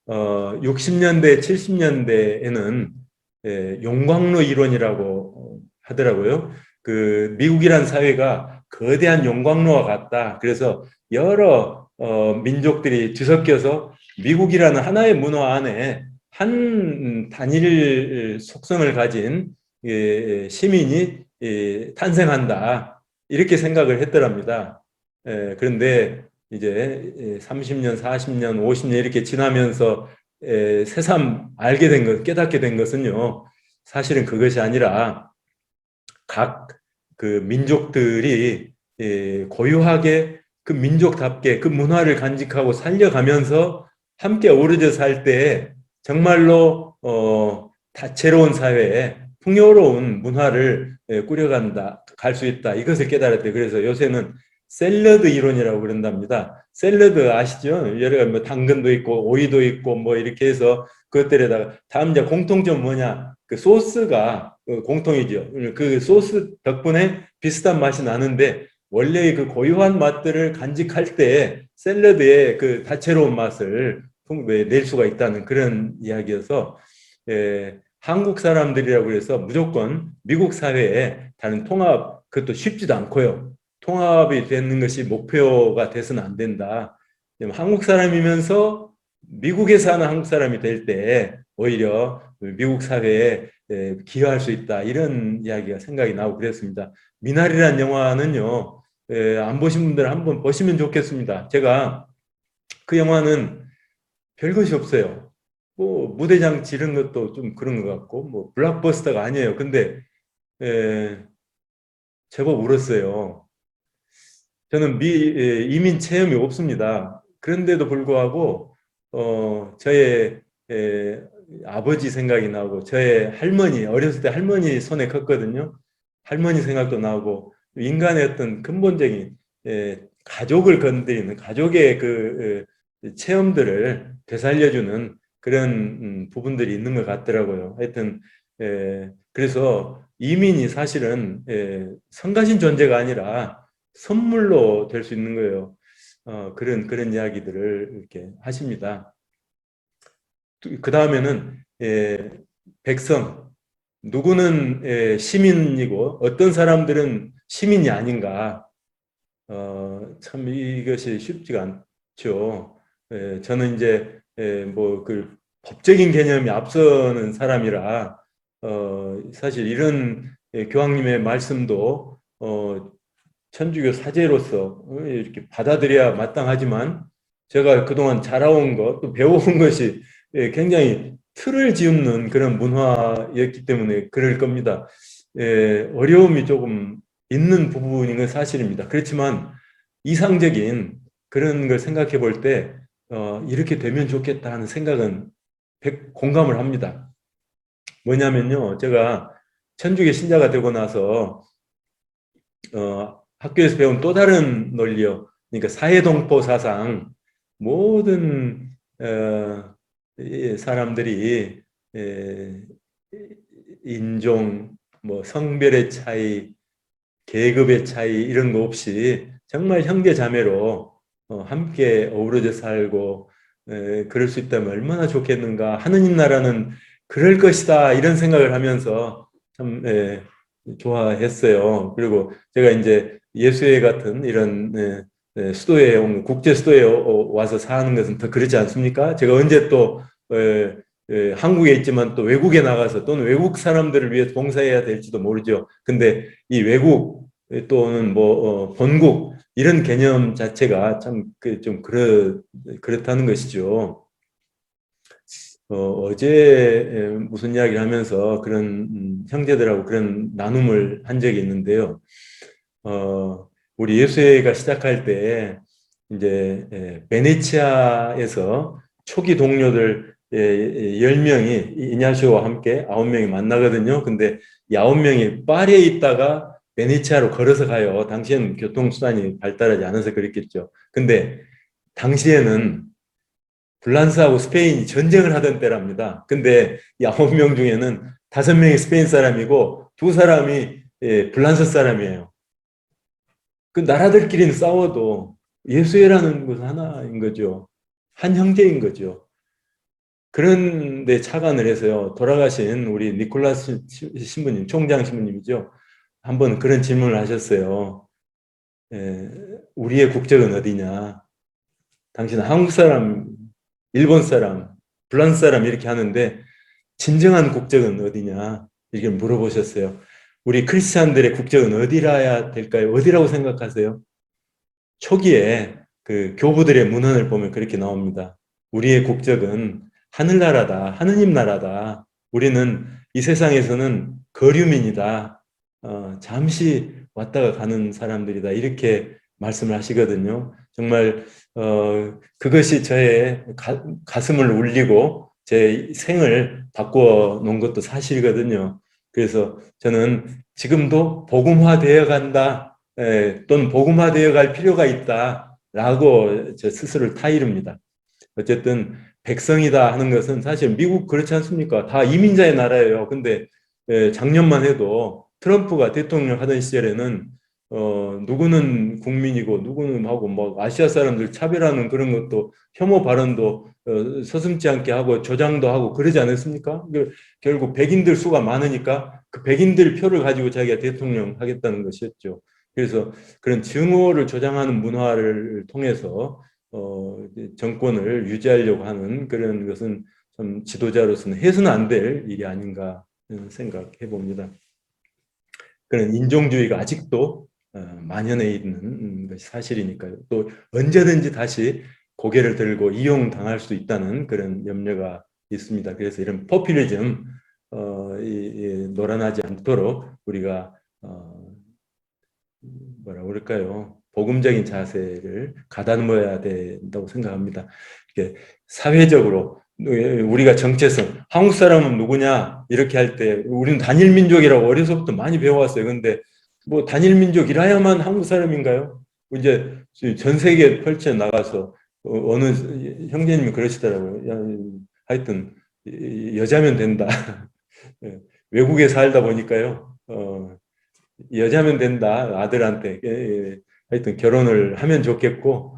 60년대, 70년대에는 용광로 이론이라고 하더라고요. 그 미국이란 사회가 거대한 용광로와 같다. 그래서 여러 민족들이 뒤섞여서 미국이라는 하나의 문화 안에 한 단일 속성을 가진 시민이 탄생한다. 이렇게 생각을 했더랍니다. 그런데 이제 30년, 40년, 50년 이렇게 지나면서 새삼 알게 된 것, 깨닫게 된 것은요. 사실은 그것이 아니라 각 그 민족들이 고유하게 그 민족답게 그 문화를 간직하고 살려가면서 함께 어우러져 살 때 정말로 다채로운 사회에 풍요로운 문화를 꾸려간다, 갈 수 있다. 이것을 깨달았대요. 그래서 요새는 샐러드 이론이라고 그런답니다. 샐러드 아시죠? 여러 가지 뭐 당근도 있고 오이도 있고 뭐 이렇게 해서 그것들에다가 다음 이제 공통점 뭐냐? 그 소스가 공통이죠. 그 소스 덕분에 비슷한 맛이 나는데 원래의 그 고유한 맛들을 간직할 때 샐러드의 그 다채로운 맛을 낼 수가 있다는 그런 이야기여서 한국 사람들이라고 해서 무조건 미국 사회에 다른 통합 그것도 쉽지도 않고요. 통합이 되는 것이 목표가 돼서는 안 된다. 한국 사람이면서 미국에 사는 한국 사람이 될 때 오히려 미국 사회에 기여할 수 있다. 이런 이야기가 생각이 나고 그랬습니다. 미나리란 영화는요. 안 보신 분들 한번 보시면 좋겠습니다. 제가 그 영화는 별것이 없어요. 뭐 무대장 지른 것도 좀 그런 것 같고 뭐 블록버스터가 아니에요. 근데 제법 울었어요. 저는 이민 체험이 없습니다. 그런데도 불구하고 저의 아버지 생각이 나고 저의 할머니 어렸을 때 할머니 손에 컸거든요. 할머니 생각도 나고 인간의 어떤 근본적인 가족을 건드리는 가족의 그 체험들을 되살려주는 그런 부분들이 있는 것 같더라고요. 하여튼 그래서 이민이 사실은 성가신 존재가 아니라 선물로 될 수 있는 거예요. 그런 이야기들을 이렇게 하십니다. 그 다음에는 백성, 누구는 시민이고 어떤 사람들은 시민이 아닌가. 참 이것이 쉽지가 않죠. 저는 이제 뭐 그 법적인 개념이 앞서는 사람이라 사실 이런 교황님의 말씀도 천주교 사제로서 이렇게 받아들여야 마땅하지만 제가 그동안 자라온 것, 또 배워온 것이 굉장히 틀을 지우는 그런 문화였기 때문에 그럴 겁니다. 어려움이 조금 있는 부분인 건 사실입니다. 그렇지만 이상적인 그런 걸 생각해 볼 때 이렇게 되면 좋겠다 하는 생각은 공감을 합니다. 뭐냐면요, 제가 천주교 신자가 되고 나서 학교에서 배운 또 다른 논리요. 그러니까 사회동포 사상, 모든 사람들이 인종, 뭐 성별의 차이, 계급의 차이 이런 거 없이 정말 형제 자매로 함께 어우러져 살고 그럴 수 있다면 얼마나 좋겠는가. 하느님 나라는 그럴 것이다 이런 생각을 하면서 참 좋아했어요. 그리고 제가 이제 예수회 같은 이런 수도에 국제 수도에 와서 사는 것은 더 그렇지 않습니까? 제가 언제 또 한국에 있지만 또 외국에 나가서 또는 외국 사람들을 위해 봉사해야 될지도 모르죠. 근데 이 외국 또는 뭐 본국 이런 개념 자체가 참 좀 그렇다는 것이죠. 어제 무슨 이야기를 하면서 그런 형제들하고 그런 나눔을 한 적이 있는데요. 우리 예수회가 시작할 때 이제 베네치아에서 초기 동료들 10명이 이냐시오와 함께 9명이 만나거든요. 근데 이 9명이 파리에 있다가 베네치아로 걸어서 가요. 당시에는 교통수단이 발달하지 않아서 그랬겠죠. 근데 당시에는 불란스하고 스페인이 전쟁을 하던 때랍니다. 근데 이 9명 중에는 5명이 스페인 사람이고 2사람이 불란스 사람이에요. 그 나라들끼리는 싸워도 예수회라는 것은 하나인 거죠. 한 형제인 거죠. 그런데 착안을 해서요. 돌아가신 우리 니콜라스 신부님, 총장 신부님이죠. 한번 그런 질문을 하셨어요. 우리의 국적은 어디냐? 당신은 한국 사람, 일본 사람, 프랑스 사람 이렇게 하는데 진정한 국적은 어디냐? 이렇게 물어보셨어요. 우리 크리스찬들의 국적은 어디라야 될까요? 어디라고 생각하세요? 초기에 그 교부들의 문헌을 보면 그렇게 나옵니다. 우리의 국적은 하늘나라다, 하느님 나라다. 우리는 이 세상에서는 거류민이다. 잠시 왔다가 가는 사람들이다. 이렇게 말씀을 하시거든요. 정말 그것이 저의 가슴을 울리고 제 생을 바꾸어 놓은 것도 사실이거든요. 그래서 저는 지금도 복음화되어 간다. 또는 복음화되어 갈 필요가 있다라고 저 스스로를 타이릅니다. 어쨌든 백성이다 하는 것은 사실 미국 그렇지 않습니까? 다 이민자의 나라예요. 근데 작년만 해도 트럼프가 대통령 하던 시절에는 누구는 국민이고 누구는 하고 뭐 아시아 사람들 차별하는 그런 것도 혐오 발언도 서슴지 않게 하고 조장도 하고 그러지 않았습니까? 결국 백인들 수가 많으니까 그 백인들 표를 가지고 자기가 대통령 하겠다는 것이었죠. 그래서 그런 증오를 조장하는 문화를 통해서 정권을 유지하려고 하는 그런 것은 좀 지도자로서는 해서는 안 될 일이 아닌가 생각해 봅니다. 그런 인종주의가 아직도 만연해 있는 것이 사실이니까요. 또 언제든지 다시 고개를 들고 이용당할 수 있다는 그런 염려가 있습니다. 그래서 이런 포퓰리즘 노란하지 않도록 우리가 뭐라 그럴까요? 복음적인 자세를 가다듬어야 된다고 생각합니다. 이렇게 사회적으로 우리가 정체성, 한국 사람은 누구냐 이렇게 할 때 우리는 단일 민족이라고 어려서부터 많이 배워왔어요. 근데 뭐 단일 민족이라야만 한국 사람인가요? 이제 전 세계 펼쳐 나가서 어느 형제님이 그러시더라고요. 하여튼 여자면 된다. 외국에 살다 보니까요. 여자면 된다 아들한테 하여튼 결혼을 하면 좋겠고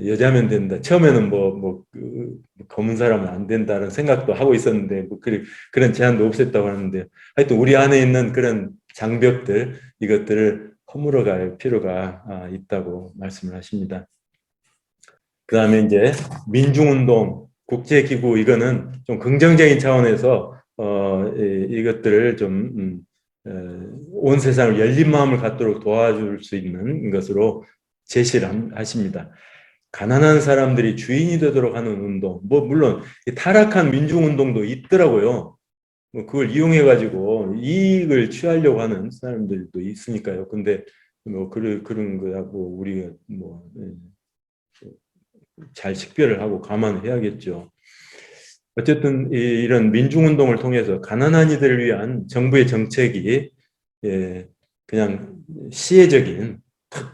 여자면 된다. 처음에는 검은 사람은 안 된다는 생각도 하고 있었는데 그런 제한도 없앴다고 하는데 하여튼 우리 안에 있는 그런 장벽들 이것들을 허물어갈 필요가 있다고 말씀을 하십니다. 그 다음에 이제 민중운동, 국제기구 이거는 좀 긍정적인 차원에서 이것들을 좀 온 세상을 열린 마음을 갖도록 도와줄 수 있는 것으로 제시를 하십니다. 가난한 사람들이 주인이 되도록 하는 운동, 뭐 물론 타락한 민중운동도 있더라고요. 뭐 그걸 이용해 가지고 이익을 취하려고 하는 사람들도 있으니까요. 근데 뭐 그런 거하고 우리가 뭐 잘 식별을 하고 감안을 해야겠죠. 어쨌든 이런 민중운동을 통해서 가난한 이들을 위한 정부의 정책이 그냥 시혜적인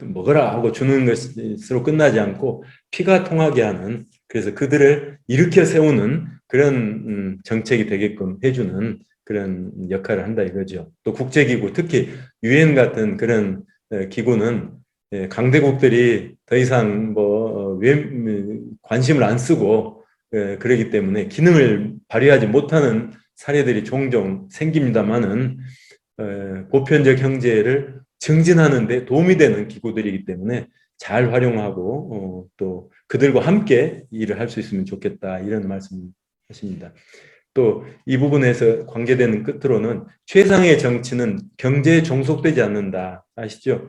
먹으라 하고 주는 것으로 끝나지 않고 피가 통하게 하는, 그래서 그들을 일으켜 세우는 그런 정책이 되게끔 해주는 그런 역할을 한다 이거죠. 또 국제기구, 특히 유엔 같은 그런 기구는 강대국들이 더 이상 뭐 관심을 안 쓰고 그러기 때문에 기능을 발휘하지 못하는 사례들이 종종 생깁니다만은 보편적 형제를 증진하는 데 도움이 되는 기구들이기 때문에 잘 활용하고 또 그들과 함께 일을 할 수 있으면 좋겠다, 이런 말씀하십니다. 또 이 부분에서 관계되는 끝으로는 최상의 정치는 경제에 종속되지 않는다, 아시죠?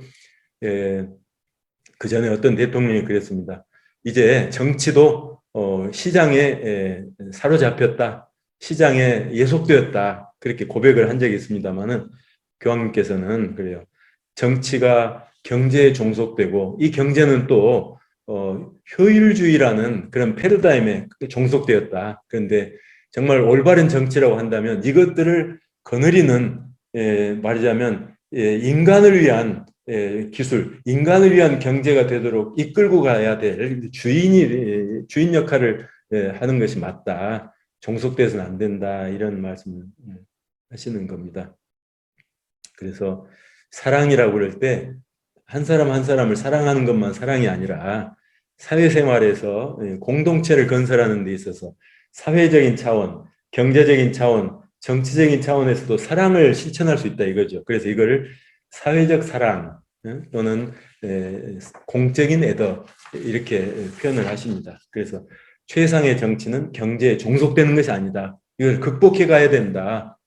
그 전에 어떤 대통령이 그랬습니다. 이제 정치도 시장에 사로잡혔다, 시장에 예속되었다, 그렇게 고백을 한 적이 있습니다만은 교황님께서는 그래요. 정치가 경제에 종속되고 이 경제는 또 효율주의라는 그런 패러다임에 종속되었다. 그런데 정말 올바른 정치라고 한다면 이것들을 거느리는 말하자면 인간을 위한 기술, 인간을 위한 경제가 되도록 이끌고 가야 될 주인 역할을 하는 것이 맞다. 종속돼서는 안 된다. 이런 말씀을 하시는 겁니다. 그래서 사랑이라고 그럴 때 한 사람 한 사람을 사랑하는 것만 사랑이 아니라 사회생활에서 공동체를 건설하는 데 있어서 사회적인 차원, 경제적인 차원, 정치적인 차원에서도 사랑을 실천할 수 있다 이거죠. 그래서 이거를 사회적 사랑 또는 공적인 애도 이렇게 표현을 하십니다. 그래서 최상의 정치는 경제에 종속되는 것이 아니다. 이걸 극복해 가야 된다.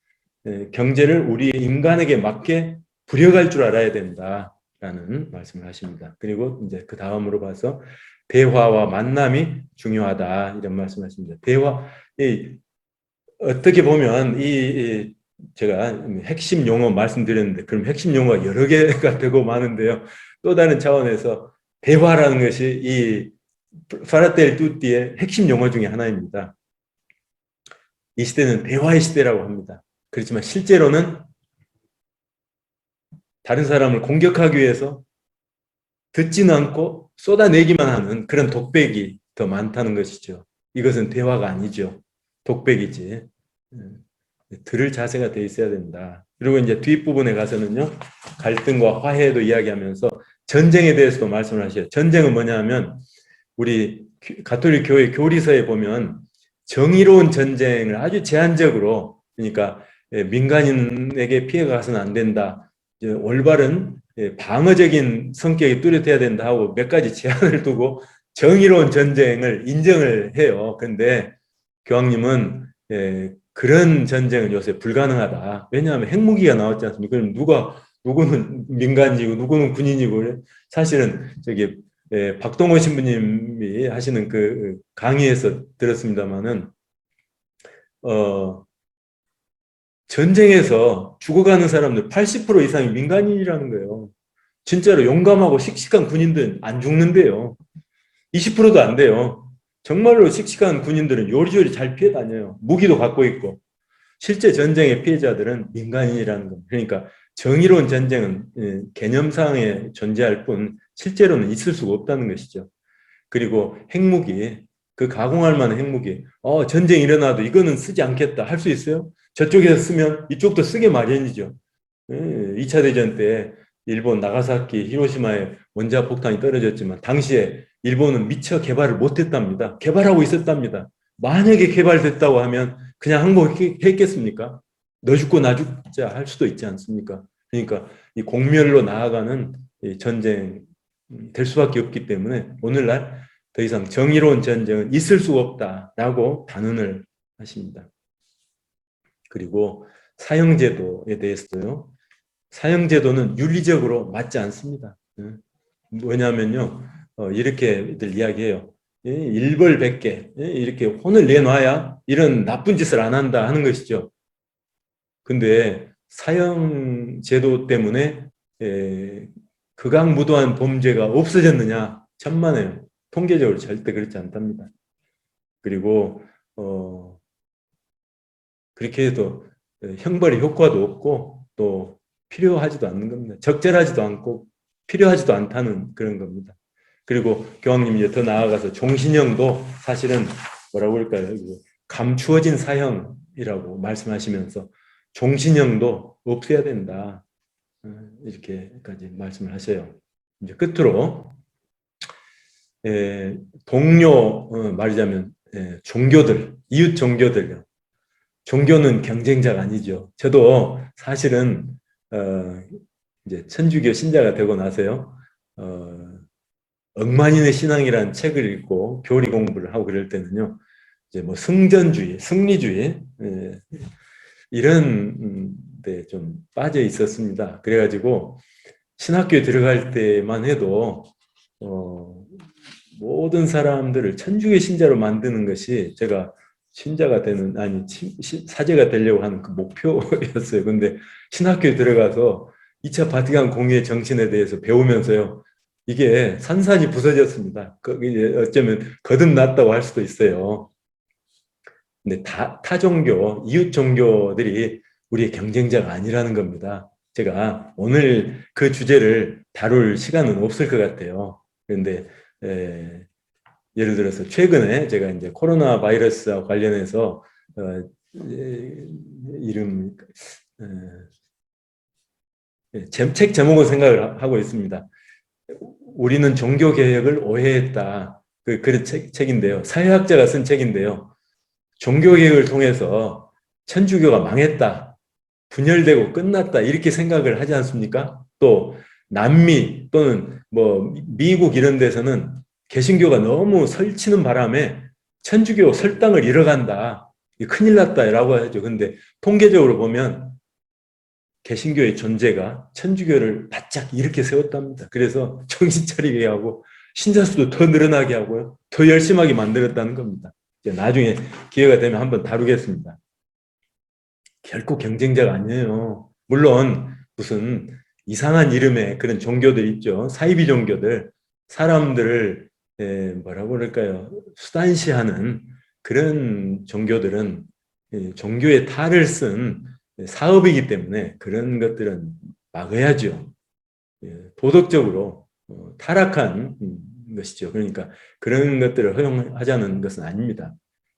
경제를 우리 인간에게 맞게 부려갈 줄 알아야 된다라는 말씀을 하십니다. 그리고 이제 그 다음으로 봐서 대화와 만남이 중요하다, 이런 말씀하십니다. 대화, 어떻게 보면 제가 핵심 용어 말씀드렸는데 그럼 핵심 용어가 여러 개가 되고 마는데요. 또 다른 차원에서 대화라는 것이 이 파라텔 뚜띠의 핵심 용어 중에 하나입니다. 이 시대는 대화의 시대라고 합니다. 그렇지만 실제로는 다른 사람을 공격하기 위해서 듣지는 않고 쏟아내기만 하는 그런 독백이 더 많다는 것이죠. 이것은 대화가 아니죠. 독백이지. 들을 자세가 돼 있어야 된다. 그리고 이제 뒷부분에 가서는요, 갈등과 화해도 이야기하면서 전쟁에 대해서도 말씀을 하셔요. 전쟁은 뭐냐면 우리 가톨릭 교회 교리서에 보면 정의로운 전쟁을 아주 제한적으로, 그러니까 민간인에게 피해가 가서는 안 된다, 올바른 방어적인 성격이 뚜렷해야 된다 하고 몇 가지 제한을 두고 정의로운 전쟁을 인정을 해요. 그런데 교황님은 그런 전쟁은 요새 불가능하다. 왜냐하면 핵무기가 나왔지 않습니까? 그럼 누구는 민간인이고 누구는 군인이고 그래? 사실은 저기 박동호 신부님이 하시는 그 강의에서 들었습니다마는 전쟁에서 죽어가는 사람들 80% 이상이 민간인이라는 거예요. 진짜로 용감하고 씩씩한 군인들은 안 죽는데요. 20%도 안 돼요. 정말로 씩씩한 군인들은 요리조리 잘 피해 다녀요. 무기도 갖고 있고. 실제 전쟁의 피해자들은 민간인이라는 겁니다. 그러니까 정의로운 전쟁은 개념상에 존재할 뿐 실제로는 있을 수가 없다는 것이죠. 그리고 핵무기, 그 가공할 만한 핵무기, 전쟁이 일어나도 이거는 쓰지 않겠다 할 수 있어요? 저쪽에서 쓰면 이쪽도 쓰게 마련이죠. 2차 대전 때 일본 나가사키, 히로시마에 원자폭탄이 떨어졌지만 당시에 일본은 미처 개발을 못했답니다. 개발하고 있었답니다. 만약에 개발됐다고 하면 그냥 항복했겠습니까? 너 죽고 나 죽자 할 수도 있지 않습니까? 그러니까 이 공멸로 나아가는 전쟁 될 수밖에 없기 때문에 오늘날 더 이상 정의로운 전쟁은 있을 수 없다라고 단언을 하십니다. 그리고 사형제도에 대해서도요. 사형제도는 윤리적으로 맞지 않습니다. 뭐냐면요. 이렇게들 이야기해요. 일벌백계 이렇게 혼을 내놔야 이런 나쁜 짓을 안 한다 하는 것이죠. 근데 사형제도 때문에 극악무도한 범죄가 없어졌느냐? 천만에요. 통계적으로 절대 그렇지 않답니다. 그리고 그렇게 해도 형벌의 효과도 없고 또 필요하지도 않는 겁니다. 적절하지도 않고 필요하지도 않다는 그런 겁니다. 그리고 교황님이 이제 더 나아가서 종신형도 사실은 뭐라고 할까요? 감추어진 사형이라고 말씀하시면서 종신형도 없애야 된다. 이렇게까지 말씀을 하세요. 이제 끝으로 동료 말하자면 종교들, 이웃 종교들 종교는 경쟁자가 아니죠. 저도 사실은 이제 천주교 신자가 되고 나서요. 억만인의 신앙이라는 책을 읽고 교리 공부를 하고 그럴 때는요. 이제 뭐 승전주의, 승리주의 이런 데 좀 빠져 있었습니다. 그래가지고 신학교에 들어갈 때만 해도 모든 사람들을 천주교 신자로 만드는 것이 제가 신자가 되는 아니 사제가 되려고 하는 그 목표였어요. 근데 신학교에 들어가서 2차 바티칸 공의의 정신에 대해서 배우면서요. 이게 산산이 부서졌습니다. 어쩌면 거듭났다고 할 수도 있어요. 근데 타 종교, 이웃 종교들이 우리의 경쟁자가 아니라는 겁니다. 제가 오늘 그 주제를 다룰 시간은 없을 것 같아요. 그런데 예를 들어서 최근에 제가 이제 코로나 바이러스와 관련해서 이름 책 제목을 생각을 하고 있습니다. 우리는 종교 개혁을 오해했다. 그런 책인데요. 사회학자가 쓴 책인데요. 종교 개혁을 통해서 천주교가 망했다. 분열되고 끝났다. 이렇게 생각을 하지 않습니까? 또 남미 또는 뭐 미국 이런 데서는 개신교가 너무 설치는 바람에 천주교 설당을 잃어간다. 큰일 났다라고 하죠. 근데 통계적으로 보면 개신교의 존재가 천주교를 바짝 이렇게 세웠답니다. 그래서 정신 차리게 하고 신자 수도 더 늘어나게 하고요. 더 열심하게 만들었다는 겁니다. 나중에 기회가 되면 한번 다루겠습니다. 결코 경쟁자가 아니에요. 물론 무슨 이상한 이름의 그런 종교들 있죠. 사이비 종교들. 사람들을 뭐라고 그럴까요? 수단시하는 그런 종교들은 종교의 탈을 쓴 사업이기 때문에 그런 것들은 막아야죠. 도덕적으로 타락한 것이죠. 그러니까 그런 것들을 허용하자는 것은 아닙니다.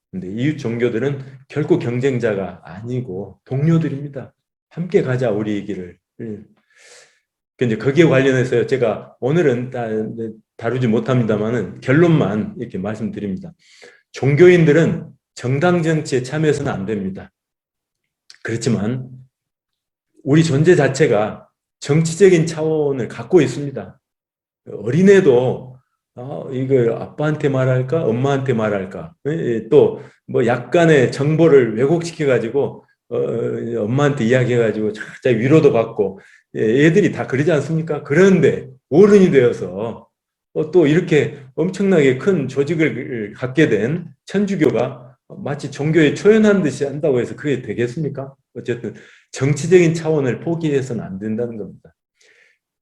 근데 이웃 종교들은 결코 경쟁자가 아니고 동료들입니다. 함께 가자 우리 길을. 이제 거기에 관련해서 제가 오늘은 다루지 못합니다만은 결론만 이렇게 말씀드립니다. 종교인들은 정당 정치에 참여해서는 안 됩니다. 그렇지만 우리 존재 자체가 정치적인 차원을 갖고 있습니다. 어린애도 이걸 아빠한테 말할까 엄마한테 말할까 또 뭐 약간의 정보를 왜곡시켜 가지고 엄마한테 이야기해 가지고 살짝 위로도 받고 애들이 다 그러지 않습니까? 그런데 어른이 되어서 또 이렇게 엄청나게 큰 조직을 갖게 된 천주교가 마치 종교에 초연한 듯이 한다고 해서 그게 되겠습니까? 어쨌든 정치적인 차원을 포기해서는 안 된다는 겁니다.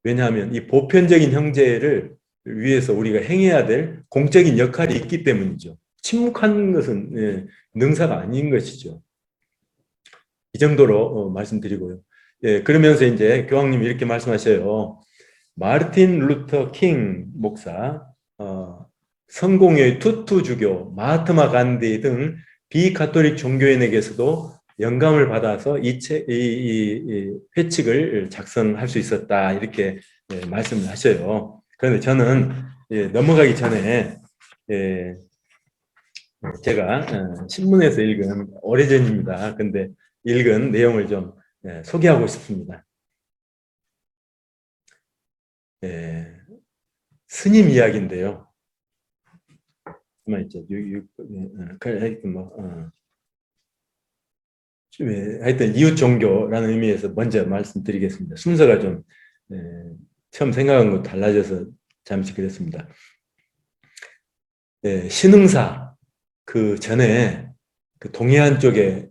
왜냐하면 이 보편적인 형제를 위해서 우리가 행해야 될 공적인 역할이 있기 때문이죠. 침묵하는 것은 능사가 아닌 것이죠. 이 정도로 말씀드리고요. 그러면서 이제 교황님이 이렇게 말씀하셔요. 마르틴 루터 킹 목사, 성공의 투투주교, 마하트마 간디 등 비카톨릭 종교인에게서도 영감을 받아서 이 회칙을 작성할 수 있었다 이렇게 말씀을 하셔요. 그런데 저는 넘어가기 전에 제가 신문에서 읽은 오래전입니다. 근데 읽은 내용을 좀 소개하고 싶습니다. 스님 이야기인데요. 가만 있죠. 뭐 하여튼 이웃 종교라는 의미에서 먼저 말씀드리겠습니다. 순서가 좀 처음 생각한 거 달라져서 잠시 그랬습니다. 신흥사 그 전에 그 동해안 쪽에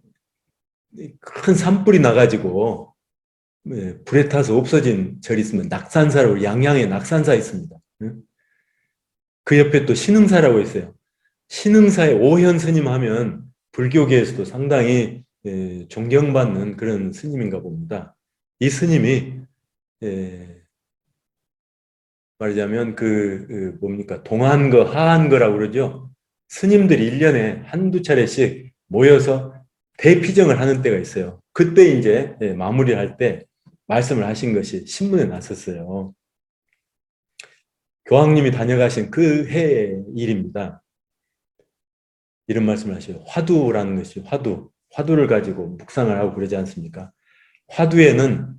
큰 산불이 나가지고 불에 타서 없어진 절이 있으면 낙산사라고 양양에 낙산사 있습니다. 그 옆에 또 신흥사라고 있어요. 신흥사의 오현 스님 하면 불교계에서도 상당히 존경받는 그런 스님인가 봅니다. 이 스님이 말하자면 뭡니까 동안거 하안거라고 그러죠. 스님들이 1년에 한두 차례씩 모여서 대피정을 하는 때가 있어요. 그때 이제 마무리할 때 말씀을 하신 것이 신문에 났었어요. 교황님이 다녀가신 그 해의 일입니다. 이런 말씀을 하셔요. 화두라는 것이 화두를 가지고 묵상을 하고 그러지 않습니까? 화두에는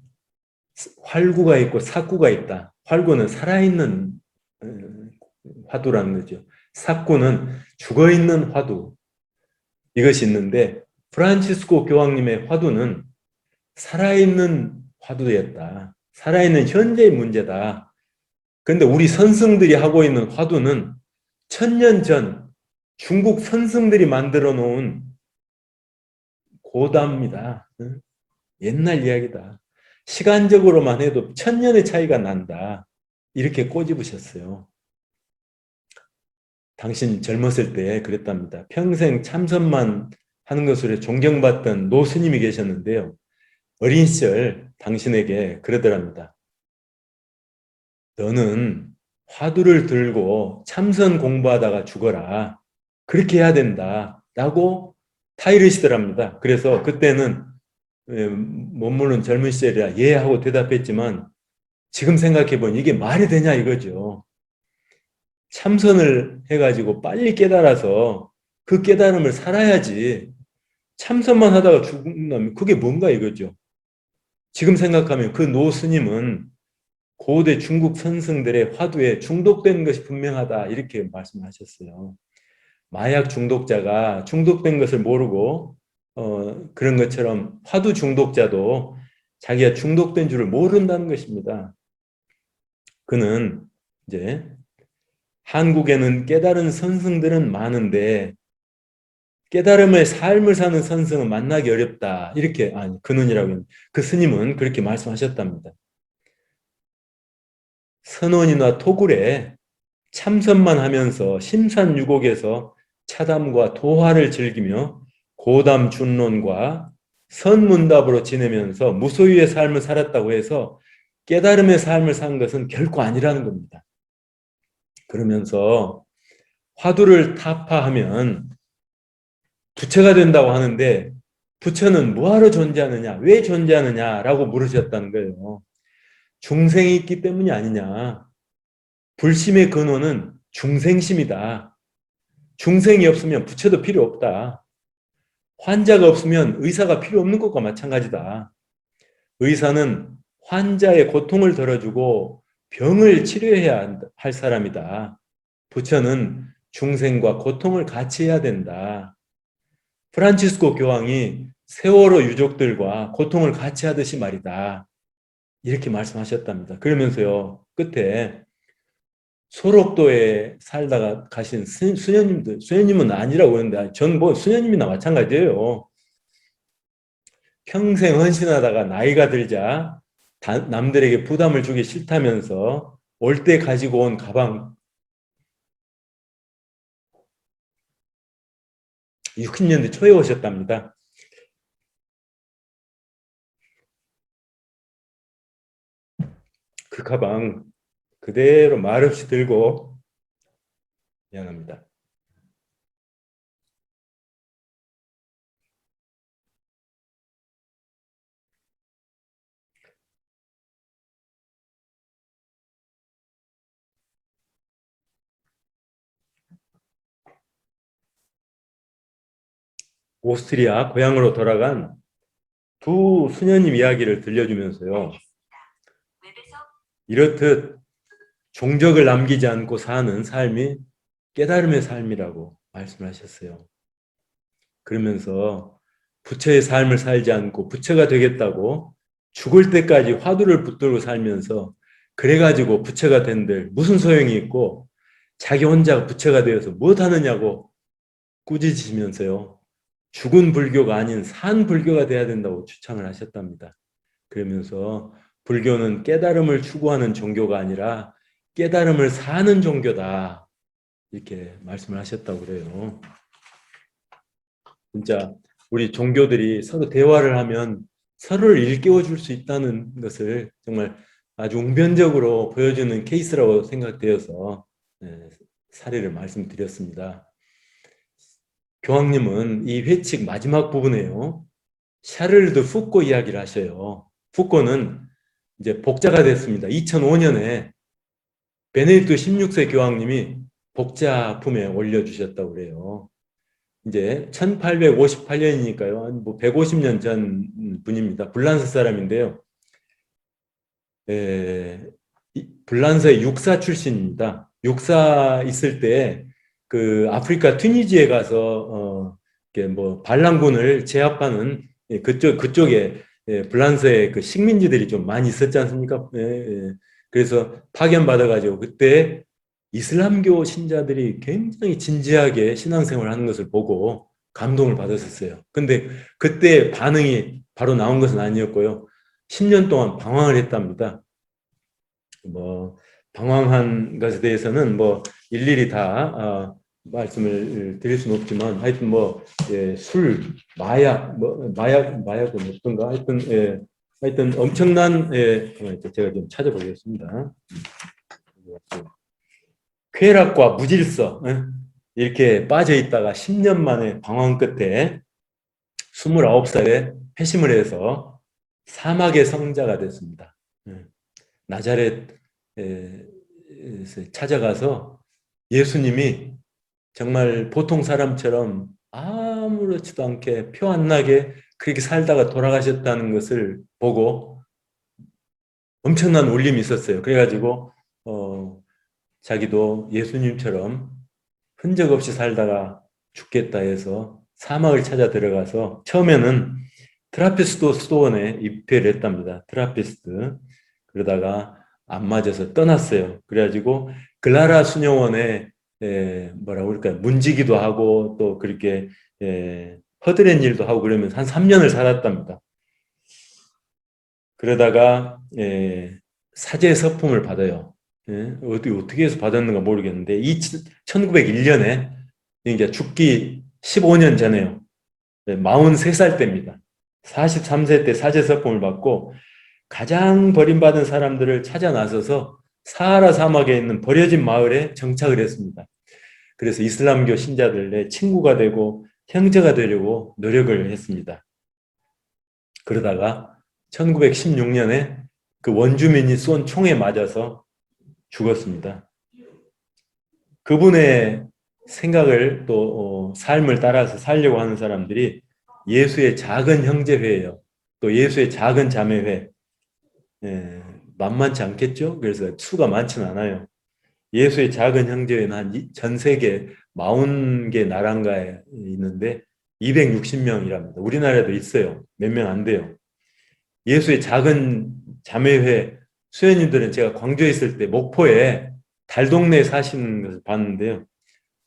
활구가 있고 삭구가 있다. 활구는 살아있는 화두라는 거죠. 삭구는 죽어있는 화두. 이것이 있는데 프란치스코 교황님의 화두는 살아있는 화두였다. 살아있는 현재의 문제다. 그런데 우리 선승들이 하고 있는 화두는 1000년 전 중국 선승들이 만들어 놓은 고담이다. 옛날 이야기다. 시간적으로만 해도 1000년의 차이가 난다. 이렇게 꼬집으셨어요. 당신 젊었을 때 그랬답니다. 평생 참선만 하는 것으로 존경받던 노 스님이 계셨는데요. 어린 시절 당신에게 그러더랍니다. 너는 화두를 들고 참선 공부하다가 죽어라. 그렇게 해야 된다. 라고 타이르시더랍니다. 그래서 그때는 물론 젊은 시절이라 예 하고 대답했지만 지금 생각해보니 이게 말이 되냐 이거죠. 참선을 해가지고 빨리 깨달아서 그 깨달음을 살아야지 참선만 하다가 죽는다면 그게 뭔가 이거죠. 지금 생각하면 그 노 스님은 고대 중국 선승들의 화두에 중독된 것이 분명하다 이렇게 말씀하셨어요. 마약 중독자가 중독된 것을 모르고 그런 것처럼 화두 중독자도 자기가 중독된 줄을 모른다는 것입니다. 그는 이제 한국에는 깨달은 선승들은 많은데 깨달음의 삶을 사는 선승은 만나기 어렵다. 이렇게 그는이라고 그 스님은 그렇게 말씀하셨답니다. 선원이나 토굴에 참선만 하면서 심산유곡에서 차담과 도화를 즐기며 고담 준론과 선문답으로 지내면서 무소유의 삶을 살았다고 해서 깨달음의 삶을 산 것은 결코 아니라는 겁니다. 그러면서 화두를 타파하면 부처가 된다고 하는데 부처는 뭐하러 존재하느냐, 왜 존재하느냐라고 물으셨다는 거예요. 중생이 있기 때문이 아니냐. 불심의 근원은 중생심이다. 중생이 없으면 부처도 필요 없다. 환자가 없으면 의사가 필요 없는 것과 마찬가지다. 의사는 환자의 고통을 덜어주고 병을 치료해야 할 사람이다. 부처는 중생과 고통을 같이 해야 된다. 프란치스코 교황이 세월호 유족들과 고통을 같이 하듯이 말이다. 이렇게 말씀하셨답니다. 그러면서요, 끝에 소록도에 살다가 가신 수녀님은 아니라고 그러는데, 전 뭐 수녀님이나 마찬가지예요. 평생 헌신하다가 나이가 들자 남들에게 부담을 주기 싫다면서 올 때 가지고 온 가방 60년대 초에 오셨답니다. 그 가방 그대로 말없이 들고 미안합니다. 오스트리아 고향으로 돌아간 두 수녀님 이야기를 들려주면서요. 이렇듯 종적을 남기지 않고 사는 삶이 깨달음의 삶이라고 말씀하셨어요. 그러면서 부처의 삶을 살지 않고 부처가 되겠다고 죽을 때까지 화두를 붙들고 살면서 그래가지고 부처가 된들 무슨 소용이 있고 자기 혼자 부처가 되어서 무엇하느냐고 꾸짖으시면서요. 죽은 불교가 아닌 산 불교가 돼야 된다고 주창을 하셨답니다. 그러면서 불교는 깨달음을 추구하는 종교가 아니라 깨달음을 사는 종교다. 이렇게 말씀을 하셨다고 그래요. 진짜 우리 종교들이 서로 대화를 하면 서로를 일깨워 줄 수 있다는 것을 정말 아주 웅변적으로 보여주는 케이스라고 생각되어서 사례를 말씀드렸습니다. 교황님은 이 회칙 마지막 부분에요. 샤를드 푸꼬 이야기를 하셔요. 푸꼬는 이제 복자가 됐습니다. 2005년에 베네딕토 16세 교황님이 복자 품에 올려주셨다고 그래요. 이제 1858년이니까요. 뭐 150년 전 분입니다. 불란서 사람인데요. 불란서의 육사 출신입니다. 육사 있을 때 그 아프리카 튀니지에 가서 뭐 반란군을 제압하는 그쪽에 불란서에 그 식민지들이 좀 많이 있었지 않습니까? 그래서 파견받아가지고 그때 이슬람교 신자들이 굉장히 진지하게 신앙생활을 하는 것을 보고 감동을 받았었어요. 근데 그때 반응이 바로 나온 것은 아니었고요. 10년 동안 방황을 했답니다. 뭐 방황한 것에 대해서는 뭐 일일이 다 말씀을 드릴 수는 없지만 하여튼 뭐 술, 마약, 뭐 마약은 어떤가 하여튼 하여튼 엄청난 제가 좀 찾아보겠습니다. 쾌락과 무질서 이렇게 빠져 있다가 10년 만에 방황 끝에 29살에 회심을 해서 사막의 성자가 됐습니다. 나자렛에 찾아가서 예수님이 정말 보통 사람처럼 아무렇지도 않게 표 안 나게 그렇게 살다가 돌아가셨다는 것을 보고 엄청난 울림이 있었어요. 그래가지고 자기도 예수님처럼 흔적 없이 살다가 죽겠다 해서 사막을 찾아 들어가서 처음에는 트라피스트 수도원에 입회를 했답니다. 트라피스트. 그러다가 안 맞아서 떠났어요. 그래가지고 글라라 수녀원에 뭐라고 그럴까요? 문지기도 하고 또 그렇게 허드렛 일도 하고 그러면서 한 3년을 살았답니다. 그러다가 사제 서품을 받아요. 어떻게 해서 받았는가 모르겠는데 1901년에 이제 죽기 15년 전에요. 43살 때입니다. 43세 때 사제 서품을 받고 가장 버림받은 사람들을 찾아 나서서 사하라 사막에 있는 버려진 마을에 정착을 했습니다. 그래서 이슬람교 신자들의 친구가 되고 형제가 되려고 노력을 했습니다. 그러다가 1916년에 그 원주민이 쏜 총에 맞아서 죽었습니다. 그분의 생각을 또 삶을 따라서 살려고 하는 사람들이 예수의 작은 형제회예요. 또 예수의 작은 자매회. 만만치 않겠죠? 그래서 수가 많지는 않아요. 예수의 작은 형제회는 한 전 세계 40개 나라인가에 있는데 260명이랍니다. 우리나라에도 있어요. 몇 명 안 돼요. 예수의 작은 자매회 수녀님들은 제가 광주에 있을 때 목포에 달동네에 사시는 것을 봤는데요.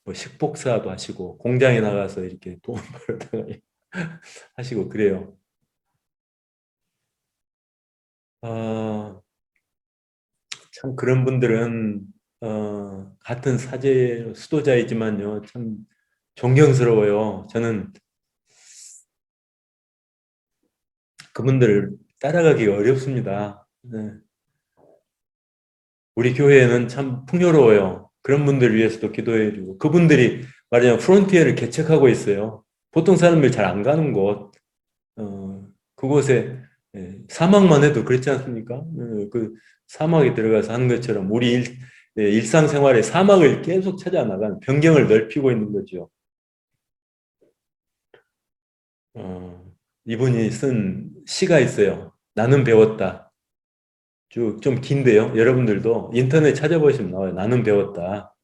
뭐 식복사도 하시고 공장에 나가서 이렇게 돈 벌다가 하시고 그래요. 참 그런 분들은 같은 사제 수도자이지만요. 참 존경스러워요. 저는 그분들을 따라가기가 어렵습니다. 네. 우리 교회는 참 풍요로워요. 그런 분들을 위해서도 기도해주고 그분들이 말하자면 프론티어를 개척하고 있어요. 보통 사람들이 잘 안 가는 곳 그곳에 사막만 해도 그렇지 않습니까? 그 사막에 들어가서 하는 것처럼 우리 일상생활에 사막을 계속 찾아 나가는 변경을 넓히고 있는 거죠. 이분이 쓴 시가 있어요. 나는 배웠다. 쭉 좀 긴데요. 여러분들도 인터넷 찾아보시면 나와요. 나는 배웠다.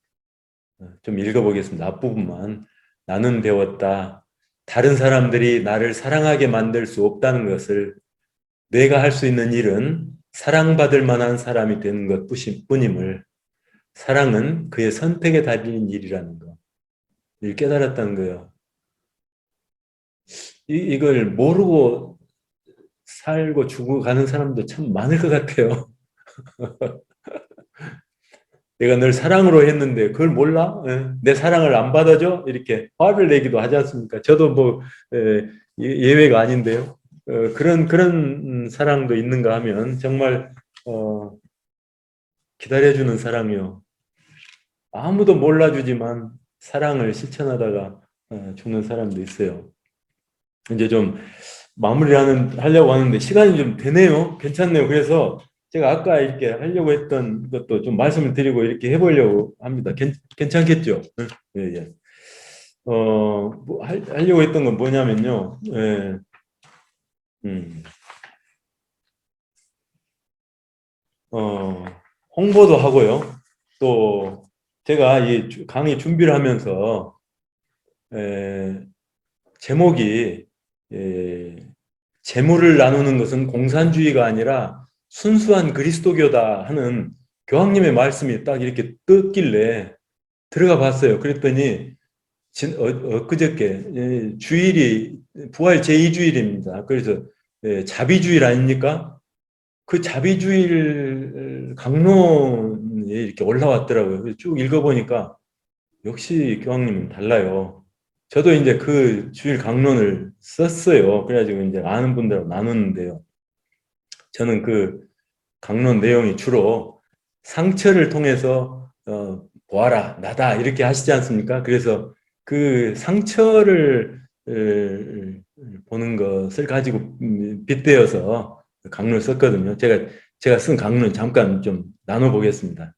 좀 읽어보겠습니다. 앞부분만. 나는 배웠다. 다른 사람들이 나를 사랑하게 만들 수 없다는 것을, 내가 할 수 있는 일은 사랑받을 만한 사람이 되는 것 뿐임을, 사랑은 그의 선택에 달린 일이라는 거, 이걸 깨달았다는 거예요. 이걸 모르고 살고 죽어가는 사람도 참 많을 것 같아요. 내가 늘 사랑으로 했는데 그걸 몰라? 내 사랑을 안 받아줘? 이렇게 화를 내기도 하지 않습니까? 저도 뭐 예외가 아닌데요. 그런 사랑도 있는가 하면 정말 어, 기다려주는 사랑이요. 아무도 몰라주지만 사랑을 실천하다가 죽는 사람도 있어요. 이제 좀 하려고 하는데 시간이 좀 되네요. 괜찮네요. 그래서 제가 아까 이렇게 하려고 했던 것도 좀 말씀을 드리고 이렇게 해보려고 합니다. 괜찮겠죠? 예, 예. 하려고 했던 건 뭐냐면요. 예, 음, 어, 홍보도 하고요. 또 제가 이 강의 준비를 하면서 에, 제목이 에, 재물을 나누는 것은 공산주의가 아니라 순수한 그리스도교다 하는 교황님의 말씀이 딱 이렇게 떴길래 들어가 봤어요. 그랬더니 엊그저께 주일이 부활 제2주일입니다. 그래서 자비주일 아닙니까? 그 자비주일 강론에 이렇게 올라왔더라고요. 그래서 쭉 읽어보니까 역시 교황님은 달라요. 저도 이제 그 주일 강론을 썼어요. 그래가지고 이제 아는 분들하고 나눴는데요. 저는 그 강론 내용이 주로 상처를 통해서 보아라, 나다 이렇게 하시지 않습니까? 그래서 그 상처를 보는 것을 가지고 빗대어서 강론을 썼거든요. 제가 쓴 강론 잠깐 좀 나눠보겠습니다.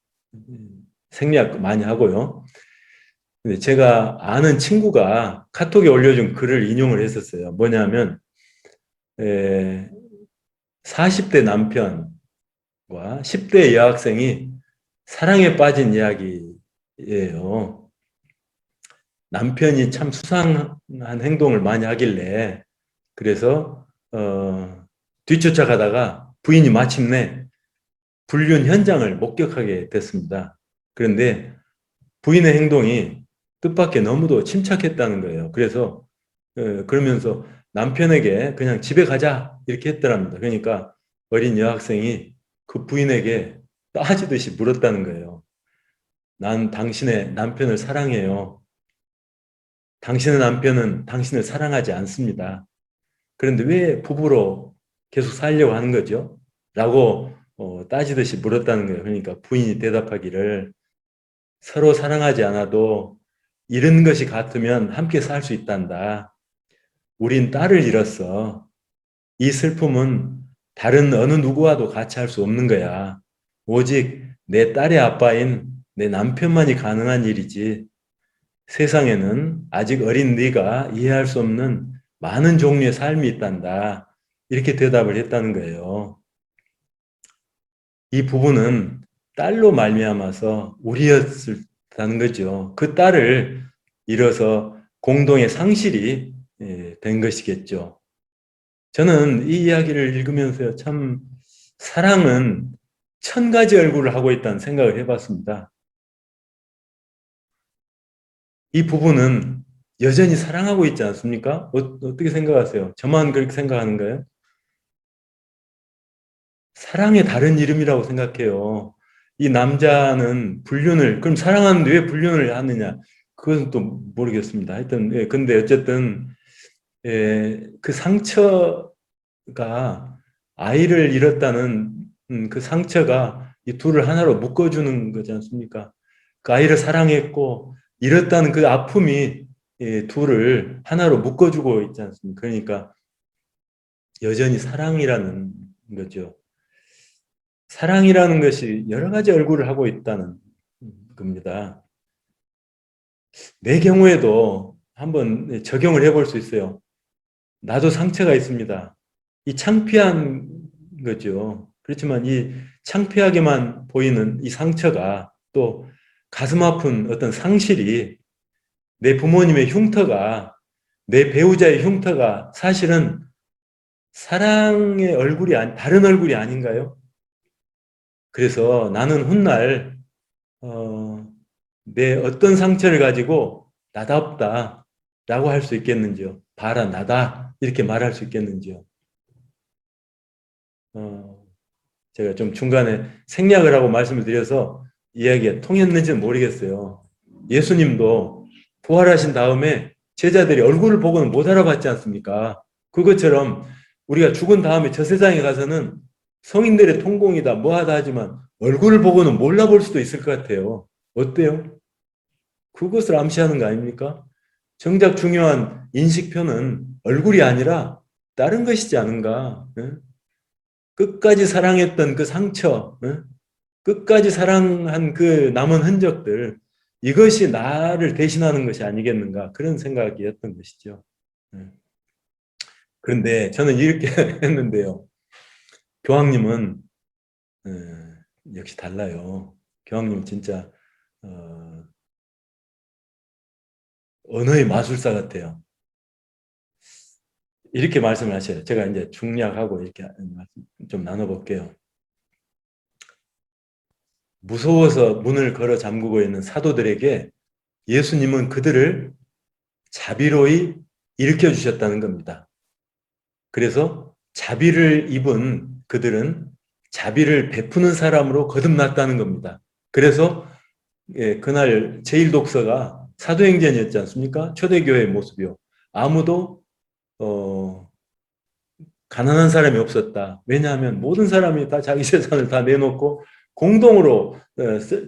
생략 많이 하고요. 근데 제가 아는 친구가 카톡에 올려준 글을 인용을 했었어요. 뭐냐면 40대 남편과 10대 여학생이 사랑에 빠진 이야기예요. 남편이 참 수상한 행동을 많이 하길래 그래서 뒤쫓아가다가 부인이 마침내 불륜 현장을 목격하게 됐습니다. 그런데 부인의 행동이 뜻밖의 너무도 침착했다는 거예요. 그래서 그러면서 남편에게 그냥 집에 가자 이렇게 했더랍니다. 그러니까 어린 여학생이 그 부인에게 따지듯이 물었다는 거예요. 난 당신의 남편을 사랑해요. 당신의 남편은 당신을 사랑하지 않습니다. 그런데 왜 부부로 계속 살려고 하는 거죠? 라고 따지듯이 물었다는 거예요. 그러니까 부인이 대답하기를 서로 사랑하지 않아도 잃은 것이 같으면 함께 살 수 있단다. 우린 딸을 잃었어. 이 슬픔은 다른 어느 누구와도 같이 할 수 없는 거야. 오직 내 딸의 아빠인 내 남편만이 가능한 일이지. 세상에는 아직 어린 네가 이해할 수 없는 많은 종류의 삶이 있단다. 이렇게 대답을 했다는 거예요. 이 부부는 딸로 말미암아서 우리였다는 거죠. 그 딸을 잃어서 공동의 상실이 된 것이겠죠. 저는 이 이야기를 읽으면서 참 사랑은 천 가지 얼굴을 하고 있다는 생각을 해봤습니다. 이 부부는 여전히 사랑하고 있지 않습니까? 어떻게 생각하세요? 저만 그렇게 생각하는가요? 사랑의 다른 이름이라고 생각해요. 이 남자는 그럼 사랑하는데 왜 불륜을 하느냐? 그건 또 모르겠습니다. 하여튼, 근데 어쨌든, 그 상처가 아이를 잃었다는 그 상처가 이 둘을 하나로 묶어주는 거지 않습니까? 그 아이를 사랑했고, 잃었다는 그 아픔이 둘을 하나로 묶어주고 있지 않습니까? 그러니까 여전히 사랑이라는 거죠. 사랑이라는 것이 여러 가지 얼굴을 하고 있다는 겁니다. 내 경우에도 한번 적용을 해볼 수 있어요. 나도 상처가 있습니다. 이 창피한 거죠. 그렇지만 이 창피하게만 보이는 이 상처가 또 가슴 아픈 어떤 상실이 내 부모님의 흉터가 내 배우자의 흉터가 사실은 사랑의 얼굴이 다른 얼굴이 아닌가요? 그래서 나는 훗날 내 어떤 상처를 가지고 나답다 라고 할 수 있겠는지요? 봐라 나다 이렇게 말할 수 있겠는지요? 어, 제가 좀 중간에 생략을 하고 말씀을 드려서 이야기가 통했는지는 모르겠어요. 예수님도 부활하신 다음에 제자들이 얼굴을 보고는 못 알아봤지 않습니까? 그것처럼 우리가 죽은 다음에 저 세상에 가서는 성인들의 통공이다 뭐하다 하지만 얼굴을 보고는 몰라볼 수도 있을 것 같아요. 어때요? 그것을 암시하는 거 아닙니까? 정작 중요한 인식표는 얼굴이 아니라 다른 것이지 않은가? 응? 끝까지 사랑했던 그 상처, 응? 끝까지 사랑한 그 남은 흔적들, 이것이 나를 대신하는 것이 아니겠는가? 그런 생각이었던 것이죠. 응. 그런데 저는 이렇게 했는데요. 교황님은 역시 달라요. 교황님 진짜 언어의 마술사 같아요. 이렇게 말씀을 하셔요. 제가 이제 중략하고 이렇게 좀 나눠볼게요. 무서워서 문을 걸어 잠그고 있는 사도들에게 예수님은 그들을 자비로이 일으켜 주셨다는 겁니다. 그래서 자비를 입은 그들은 자비를 베푸는 사람으로 거듭났다는 겁니다. 그래서 그날 제1독서가 사도행전이었지 않습니까? 초대교회의 모습이요. 아무도 가난한 사람이 없었다. 왜냐하면 모든 사람이 다 자기 재산을 다 내놓고 공동으로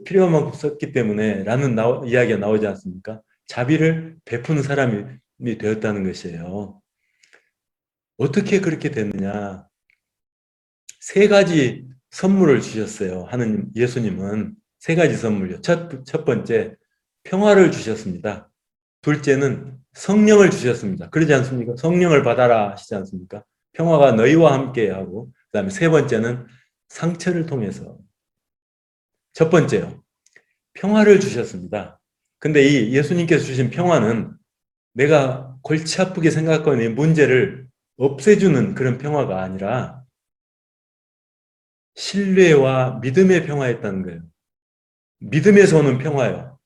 필요한 만큼 썼기 때문에 라는 이야기가 나오지 않습니까? 자비를 베푸는 사람이 되었다는 것이에요. 어떻게 그렇게 됐느냐? 세 가지 선물을 주셨어요. 하느님, 예수님은 세 가지 선물이요. 첫 번째, 평화를 주셨습니다. 둘째는 성령을 주셨습니다. 그러지 않습니까? 성령을 받아라 하시지 않습니까? 평화가 너희와 함께 하고, 그 다음에 세 번째는 상처를 통해서. 첫 번째요. 평화를 주셨습니다. 근데 이 예수님께서 주신 평화는 내가 골치 아프게 생각하는 이 문제를 없애주는 그런 평화가 아니라 신뢰와 믿음의 평화였다는 거예요. 믿음에서 오는 평화요.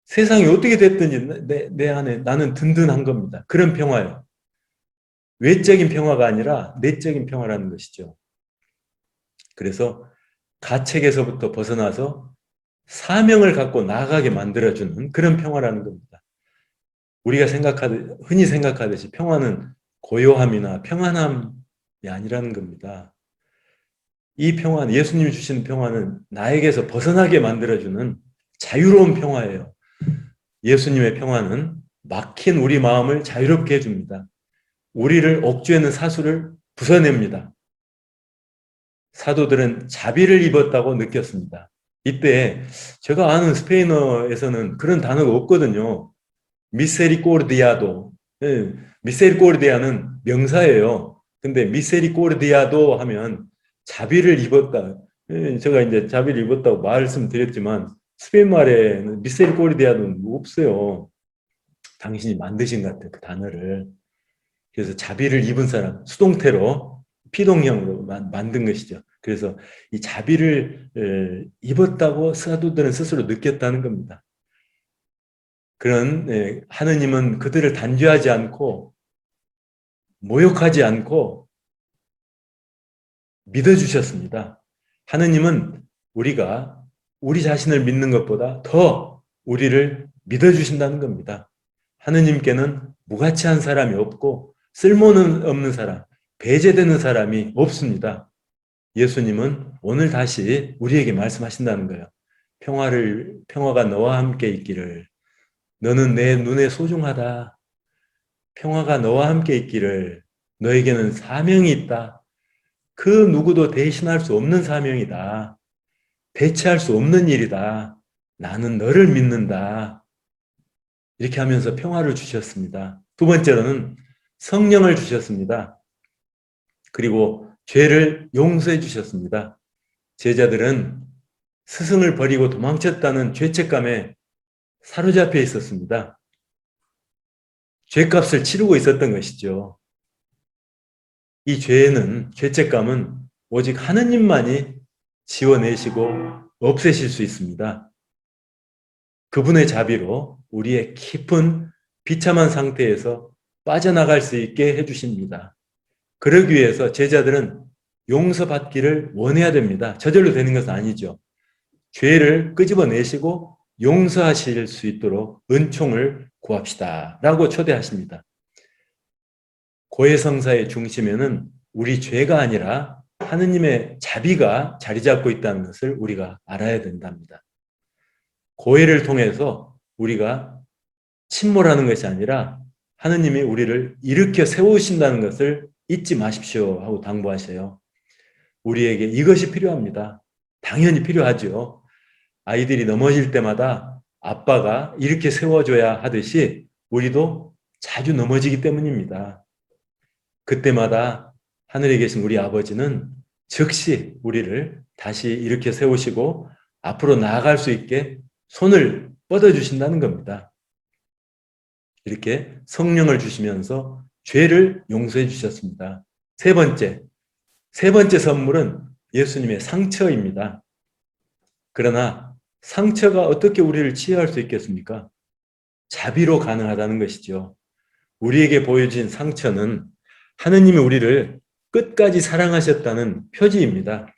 세상이 어떻게 됐든지 내 안에 나는 든든한 겁니다. 그런 평화요. 외적인 평화가 아니라 내적인 평화라는 것이죠. 그래서 가책에서부터 벗어나서 사명을 갖고 나아가게 만들어주는 그런 평화라는 겁니다. 우리가 흔히 생각하듯이 평화는 고요함이나 평안함이 아니라는 겁니다. 이 평화는, 예수님이 주시는 평화는 나에게서 벗어나게 만들어주는 자유로운 평화예요. 예수님의 평화는 막힌 우리 마음을 자유롭게 해줍니다. 우리를 억제하는 사수를 부숴냅니다. 사도들은 자비를 입었다고 느꼈습니다. 이때 제가 아는 스페인어에서는 그런 단어가 없거든요. 미세리코르디아도. 미세리코르디아는 명사예요. 근데 미세리코르디아도 하면 자비를 입었다. 제가 이제 자비를 입었다고 말씀드렸지만 스페인 말에는 미세리코르디아는 없어요. 당신이 만드신 것 같아요. 그 단어를. 그래서 자비를 입은 사람, 수동태로 피동형으로 만든 것이죠. 그래서 이 자비를 입었다고 사도들은 스스로 느꼈다는 겁니다. 그런 하느님은 그들을 단죄하지 않고 모욕하지 않고 믿어주셨습니다. 하느님은 우리가 우리 자신을 믿는 것보다 더 우리를 믿어주신다는 겁니다. 하느님께는 무가치한 사람이 없고 쓸모는 없는 사람, 배제되는 사람이 없습니다. 예수님은 오늘 다시 우리에게 말씀하신다는 거예요. 평화가 너와 함께 있기를. 너는 내 눈에 소중하다. 평화가 너와 함께 있기를. 너에게는 사명이 있다. 그 누구도 대신할 수 없는 사명이다. 대체할 수 없는 일이다. 나는 너를 믿는다. 이렇게 하면서 평화를 주셨습니다. 두 번째로는 성령을 주셨습니다. 그리고 죄를 용서해 주셨습니다. 제자들은 스승을 버리고 도망쳤다는 죄책감에 사로잡혀 있었습니다. 죄값을 치르고 있었던 것이죠. 이 죄책감은 오직 하느님만이 지워내시고 없애실 수 있습니다. 그분의 자비로 우리의 깊은 비참한 상태에서 빠져나갈 수 있게 해주십니다. 그러기 위해서 제자들은 용서받기를 원해야 됩니다. 저절로 되는 것은 아니죠. 죄를 끄집어내시고 용서하실 수 있도록 은총을 구합시다 라고 초대하십니다. 고해성사의 중심에는 우리 죄가 아니라 하느님의 자비가 자리 잡고 있다는 것을 우리가 알아야 된답니다. 고해를 통해서 우리가 침몰하는 것이 아니라 하느님이 우리를 일으켜 세우신다는 것을 잊지 마십시오 하고 당부하셔요. 우리에게 이것이 필요합니다. 당연히 필요하죠. 아이들이 넘어질 때마다 아빠가 이렇게 세워줘야 하듯이 우리도 자주 넘어지기 때문입니다. 그때마다 하늘에 계신 우리 아버지는 즉시 우리를 다시 일으켜 세우시고 앞으로 나아갈 수 있게 손을 뻗어주신다는 겁니다. 이렇게 성령을 주시면서 죄를 용서해 주셨습니다. 세 번째 선물은 예수님의 상처입니다. 그러나 상처가 어떻게 우리를 치유할 수 있겠습니까? 자비로 가능하다는 것이죠. 우리에게 보여진 상처는 하느님이 우리를 끝까지 사랑하셨다는 표지입니다.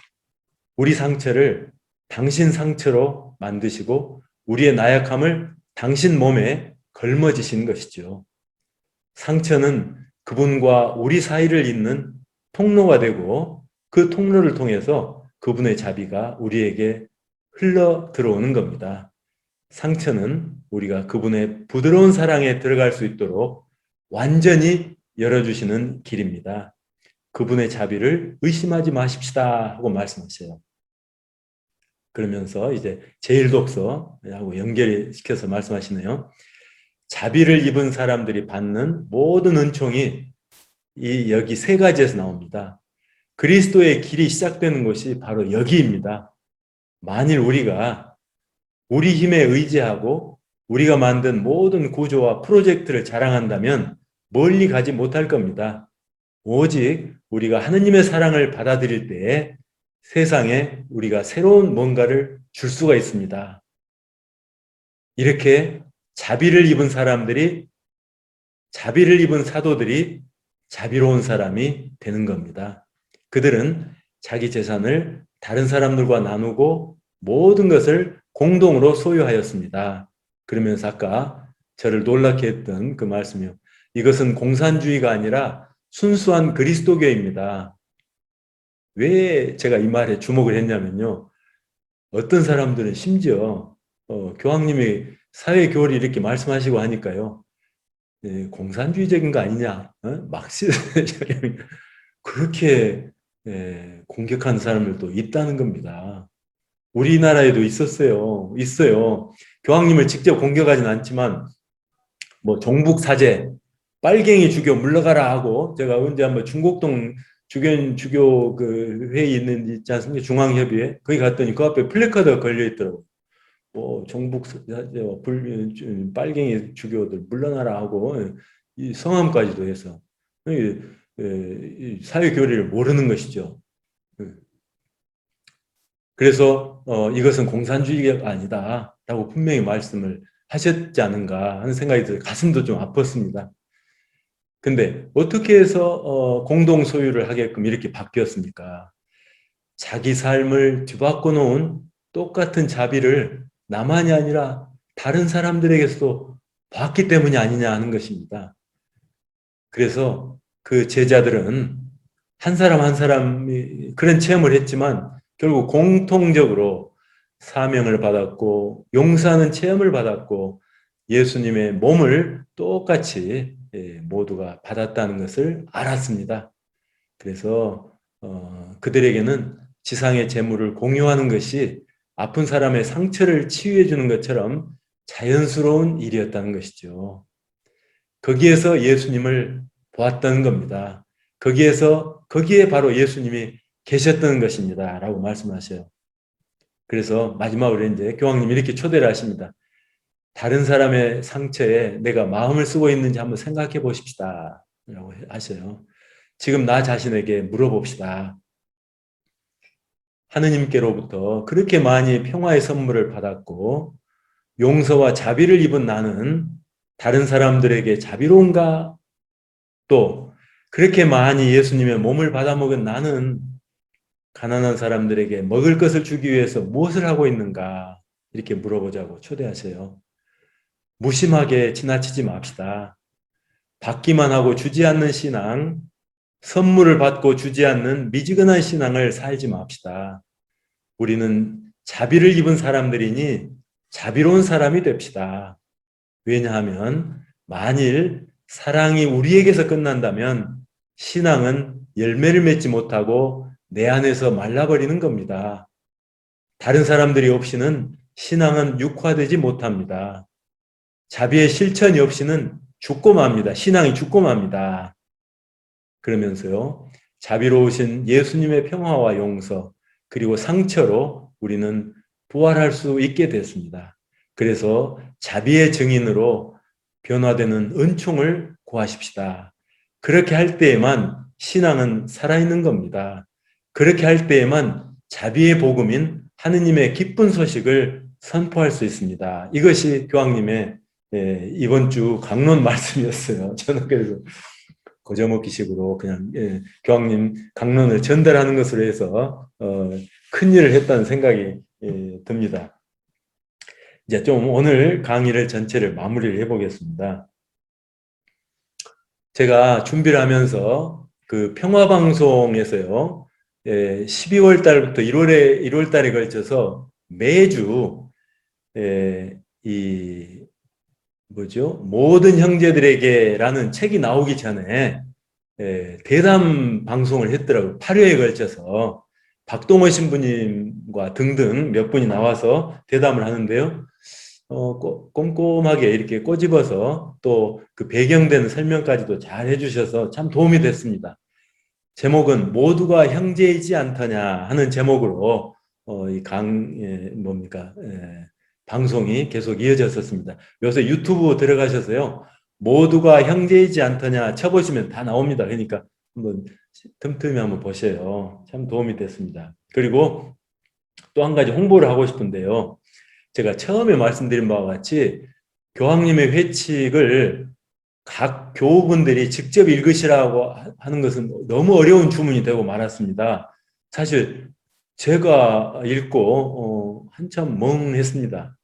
우리 상처를 당신 상처로 만드시고 우리의 나약함을 당신 몸에 걸머지신 것이죠. 상처는 그분과 우리 사이를 잇는 통로가 되고 그 통로를 통해서 그분의 자비가 우리에게 흘러 들어오는 겁니다. 상처는 우리가 그분의 부드러운 사랑에 들어갈 수 있도록 완전히 열어주시는 길입니다. 그분의 자비를 의심하지 마십시다 하고 말씀하세요. 그러면서 이제 제1독서하고 연결시켜서 말씀하시네요. 자비를 입은 사람들이 받는 모든 은총이 여기 세 가지에서 나옵니다. 그리스도의 길이 시작되는 곳이 바로 여기입니다. 만일 우리가 우리 힘에 의지하고 우리가 만든 모든 구조와 프로젝트를 자랑한다면 멀리 가지 못할 겁니다. 오직 우리가 하느님의 사랑을 받아들일 때에 세상에 우리가 새로운 뭔가를 줄 수가 있습니다. 이렇게 자비를 입은 사도들이 자비로운 사람이 되는 겁니다. 그들은 자기 재산을 다른 사람들과 나누고 모든 것을 공동으로 소유하였습니다. 그러면서 아까 저를 놀랍게 했던 그 말씀이요. 이것은 공산주의가 아니라 순수한 그리스도교입니다. 왜 제가 이 말에 주목을 했냐면요. 어떤 사람들은 심지어 교황님이 사회교리 이렇게 말씀하시고 하니까요. 공산주의적인 거 아니냐, 막시즘 그렇게 공격하는 사람들도 있다는 겁니다. 우리나라에도 있어요. 교황님을 직접 공격하진 않지만 뭐 종북 사제, 빨갱이 주교 물러가라 하고 제가 언제 한번 중곡동 주교 그 회의 있지 않습니까? 중앙협의회 거기 갔더니 그 앞에 플래카드가 걸려 있더라고요. 종북 빨갱이 주교들 물러나라 하고 이 성함까지도 해서 이 사회 교리를 모르는 것이죠. 그래서 이것은 공산주의가 아니다라고 분명히 말씀을 하셨지 않은가 하는 생각이 들어요. 가슴도 좀 아팠습니다. 근데 어떻게 해서 공동 소유를 하게끔 이렇게 바뀌었습니까? 자기 삶을 뒤바꿔 놓은 똑같은 자비를 나만이 아니라 다른 사람들에게서도 봤기 때문이 아니냐 하는 것입니다. 그래서 그 제자들은 한 사람 한 사람이 그런 체험을 했지만 결국 공통적으로 사명을 받았고 용서하는 체험을 받았고 예수님의 몸을 똑같이 모두가 받았다는 것을 알았습니다. 그래서 그들에게는 지상의 재물을 공유하는 것이 아픈 사람의 상처를 치유해 주는 것처럼 자연스러운 일이었다는 것이죠. 거기에서 예수님을 보았던 겁니다. 거기에 바로 예수님이 계셨던 것입니다. 라고 말씀하셔요. 그래서 마지막으로 이제 교황님이 이렇게 초대를 하십니다. 다른 사람의 상처에 내가 마음을 쓰고 있는지 한번 생각해 보십시다. 라고 하셔요. 지금 나 자신에게 물어봅시다. 하느님께로부터 그렇게 많이 평화의 선물을 받았고 용서와 자비를 입은 나는 다른 사람들에게 자비로운가? 또 그렇게 많이 예수님의 몸을 받아먹은 나는 가난한 사람들에게 먹을 것을 주기 위해서 무엇을 하고 있는가? 이렇게 물어보자고 초대하세요. 무심하게 지나치지 맙시다. 받기만 하고 주지 않는 신앙, 선물을 받고 주지 않는 미지근한 신앙을 살지 맙시다. 우리는 자비를 입은 사람들이니 자비로운 사람이 됩시다. 왜냐하면 만일 사랑이 우리에게서 끝난다면 신앙은 열매를 맺지 못하고 내 안에서 말라버리는 겁니다. 다른 사람들이 없이는 신앙은 육화되지 못합니다. 자비의 실천이 없이는 죽고 맙니다. 신앙이 죽고 맙니다. 그러면서요, 자비로우신 예수님의 평화와 용서, 그리고 상처로 우리는 부활할 수 있게 됐습니다. 그래서 자비의 증인으로 변화되는 은총을 구하십시다. 그렇게 할 때에만 신앙은 살아있는 겁니다. 그렇게 할 때에만 자비의 복음인 하느님의 기쁜 소식을 선포할 수 있습니다. 이것이 교황님의 이번 주 강론 말씀이었어요. 저는 그래서 거저먹기식으로 그냥 교황님 강론을 전달하는 것으로 해서 큰 일을 했다는 생각이 듭니다. 이제 좀 오늘 강의를 전체를 마무리를 해보겠습니다. 제가 준비를 하면서 그 평화방송에서요, 12월 달부터 1월 달에 걸쳐서 매주 이 뭐죠? 모든 형제들에게라는 책이 나오기 전에 대담 방송을 했더라고요. 8회에 걸쳐서 박동원 신부님과 등등 몇 분이 나와서 대담을 하는데요. 꼼꼼하게 이렇게 꼬집어서 또 그 배경되는 설명까지도 잘 해주셔서 참 도움이 됐습니다. 제목은 모두가 형제이지 않더냐 하는 제목으로 방송이 계속 이어졌었습니다. 요새 유튜브 들어가셔서요, 모두가 형제이지 않더냐 쳐보시면 다 나옵니다. 그러니까 한번 틈틈이 한번 보세요. 참 도움이 됐습니다. 그리고 또 한 가지 홍보를 하고 싶은데요. 제가 처음에 말씀드린 바와 같이 교황님의 회칙을 각 교우분들이 직접 읽으시라고 하는 것은 너무 어려운 주문이 되고 말았습니다. 사실 제가 읽고 한참 멍했습니다.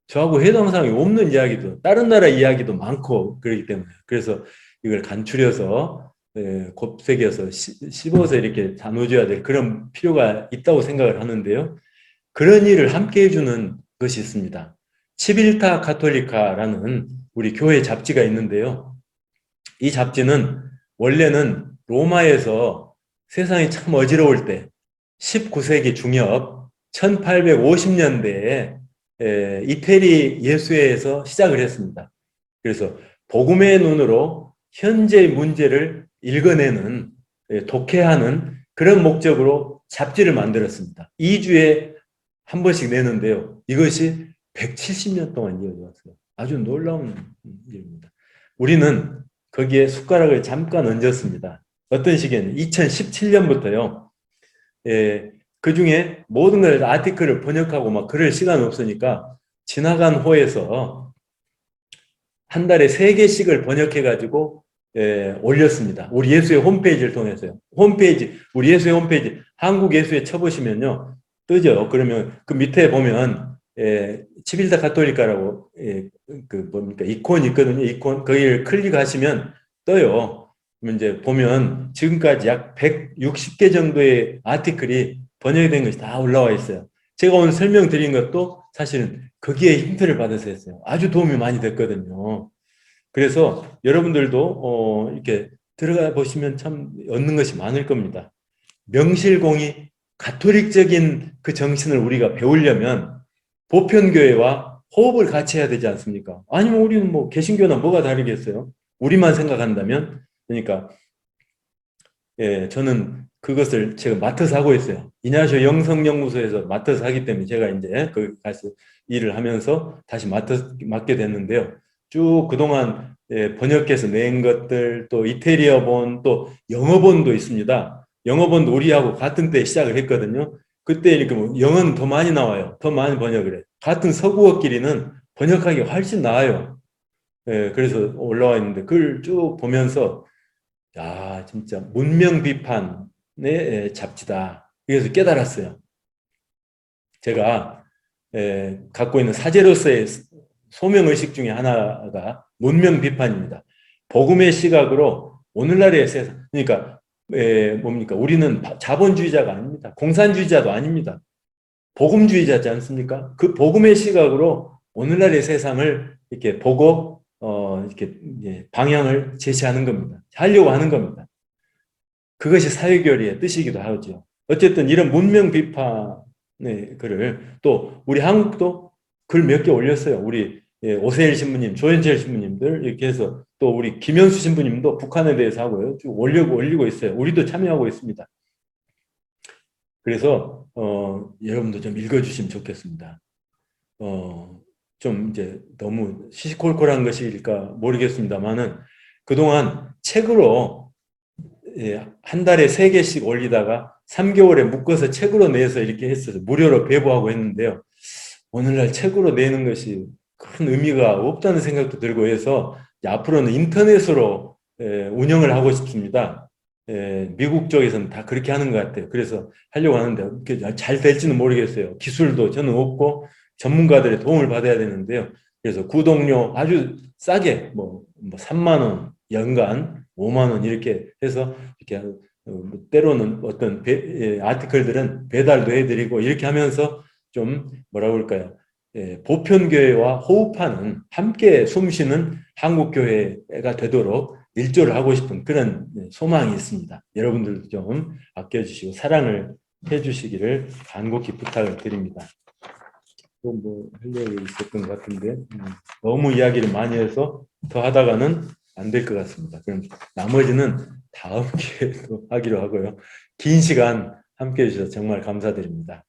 저하고 해당 사항이 없는 이야기도, 다른 나라 이야기도 많고 그렇기 때문에, 그래서 이걸 간추려서 곱새겨서 씹어서 이렇게 나눠줘야 될 그런 필요가 있다고 생각을 하는데요. 그런 일을 함께 해주는 것이 있습니다. 치빌타 카톨리카라는 우리 교회 잡지가 있는데요. 이 잡지는 원래는 로마에서 세상이 참 어지러울 때 19세기 중엽 1850년대에 이태리 예수회에서 시작을 했습니다. 그래서 복음의 눈으로 현재의 문제를 읽어내는, 독해하는 그런 목적으로 잡지를 만들었습니다. 2주에 한 번씩 내는데요. 이것이 170년 동안 이어져 왔어요. 아주 놀라운 일입니다. 우리는 거기에 숟가락을 잠깐 얹었습니다. 어떤 시기에는 2017년부터요. 그 중에 모든 걸 아티클을 번역하고 막 그럴 시간 없으니까 지나간 호에서 한 달에 3개씩을 번역해가지고 올렸습니다. 우리 예수의 홈페이지를 통해서요. 우리 예수의 홈페이지, 한국 예수에 쳐보시면요. 뜨죠. 그러면 그 밑에 보면 치빌타 카톨리카라고 이콘이 있거든요. 이콘 거기를 클릭하시면 떠요. 그러면 이제 보면 지금까지 약 160개 정도의 아티클이 번역이 된 것이 다 올라와 있어요. 제가 오늘 설명드린 것도 사실은 거기에 힌트를 받아서 했어요. 아주 도움이 많이 됐거든요. 그래서 여러분들도 이렇게 들어가 보시면 참 얻는 것이 많을 겁니다. 명실공히 가톨릭적인 그 정신을 우리가 배우려면 보편교회와 호흡을 같이 해야 되지 않습니까? 아니면 우리는 뭐 개신교나 뭐가 다르겠어요? 우리만 생각한다면. 그러니까 저는 그것을 제가 맡아서 하고 있어요. 이냐쇼 영성연구소에서 맡아서 하기 때문에 제가 이제 거기 가서 일을 하면서 다시 맡게 됐는데요. 쭉 그동안 번역해서 낸 것들, 또 이태리어본, 또 영어본도 있습니다. 영어본도 우리하고 같은 때 시작을 했거든요. 그때 이렇게 뭐 영어는 더 많이 나와요. 더 많이 번역을 해. 같은 서구어끼리는 번역하기 훨씬 나아요. 그래서 올라와 있는데 그걸 쭉 보면서 야, 진짜 문명 비판의 잡지다. 그래서 깨달았어요. 제가 갖고 있는 사제로서의 소명의식 중에 하나가 문명 비판입니다. 복음의 시각으로 오늘날의 세상, 그러니까 뭡니까? 우리는 자본주의자가 아닙니다. 공산주의자도 아닙니다. 복음주의자지 않습니까? 그 복음의 시각으로 오늘날의 세상을 이렇게 보고 이렇게 방향을 제시하는 겁니다. 하려고 하는 겁니다. 그것이 사회교리의 뜻이기도 하죠. 어쨌든 이런 문명 비판의 글을 또 우리 한국도 글 몇 개 올렸어요. 우리 오세일 신부님, 조현철 신부님들 이렇게 해서 또 우리 김현수 신부님도 북한에 대해서 하고요. 쭉 올리고 있어요. 우리도 참여하고 있습니다. 그래서 여러분도 좀 읽어주시면 좋겠습니다. 좀 이제 너무 시시콜콜한 것일까 모르겠습니다만은 그동안 책으로 한 달에 3개씩 올리다가 3개월에 묶어서 책으로 내서 이렇게 했어요. 무료로 배부하고 했는데요. 오늘날 책으로 내는 것이 큰 의미가 없다는 생각도 들고 해서 앞으로는 인터넷으로 운영을 하고 싶습니다. 미국 쪽에서는 다 그렇게 하는 것 같아요. 그래서 하려고 하는데 잘 될지는 모르겠어요. 기술도 저는 없고 전문가들의 도움을 받아야 되는데요. 그래서 구독료 아주 싸게 뭐 3만 원 연간 5만 원 이렇게 해서 이렇게 때로는 어떤 아티클들은 배달도 해드리고 이렇게 하면서 좀 뭐라고 할까요? 보편교회와 호흡하는 함께 숨쉬는 한국교회가 되도록 일조를 하고 싶은 그런 소망이 있습니다. 여러분들도 좀 아껴주시고 사랑을 해주시기를 간곡히 부탁을 드립니다. 또 뭐 할 얘기 있었던 것 같은데 너무 이야기를 많이 해서 더 하다가는 안 될 것 같습니다. 그럼 나머지는 다음 기회에도 하기로 하고요. 긴 시간 함께해 주셔서 정말 감사드립니다.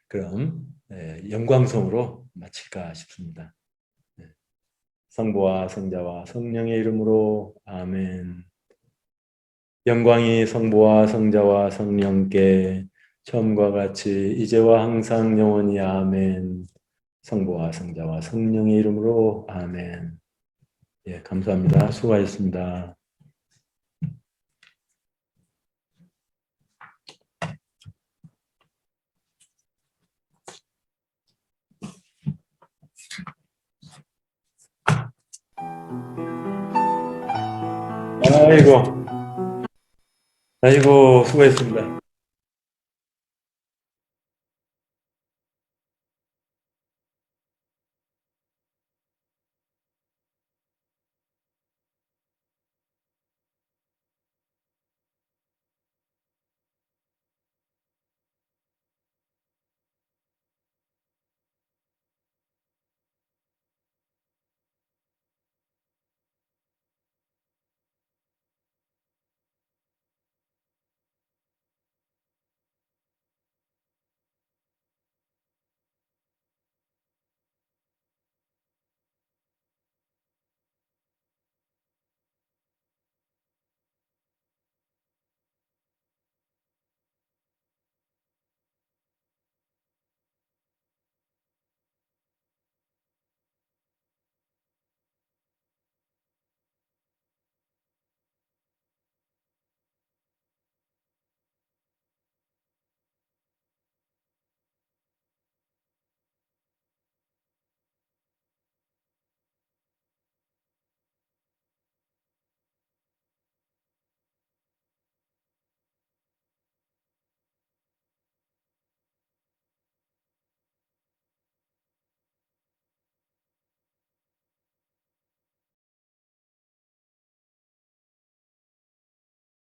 그럼 영광성으로 마칠까 싶습니다. 성부와 성자와 성령의 이름으로 아멘. 영광이 성부와 성자와 성령께 처음과 같이 이제와 항상 영원히 아멘. 성부와 성자와 성령의 이름으로 아멘. 예, 감사합니다. 수고하셨습니다. 아이고, 수고했습니다.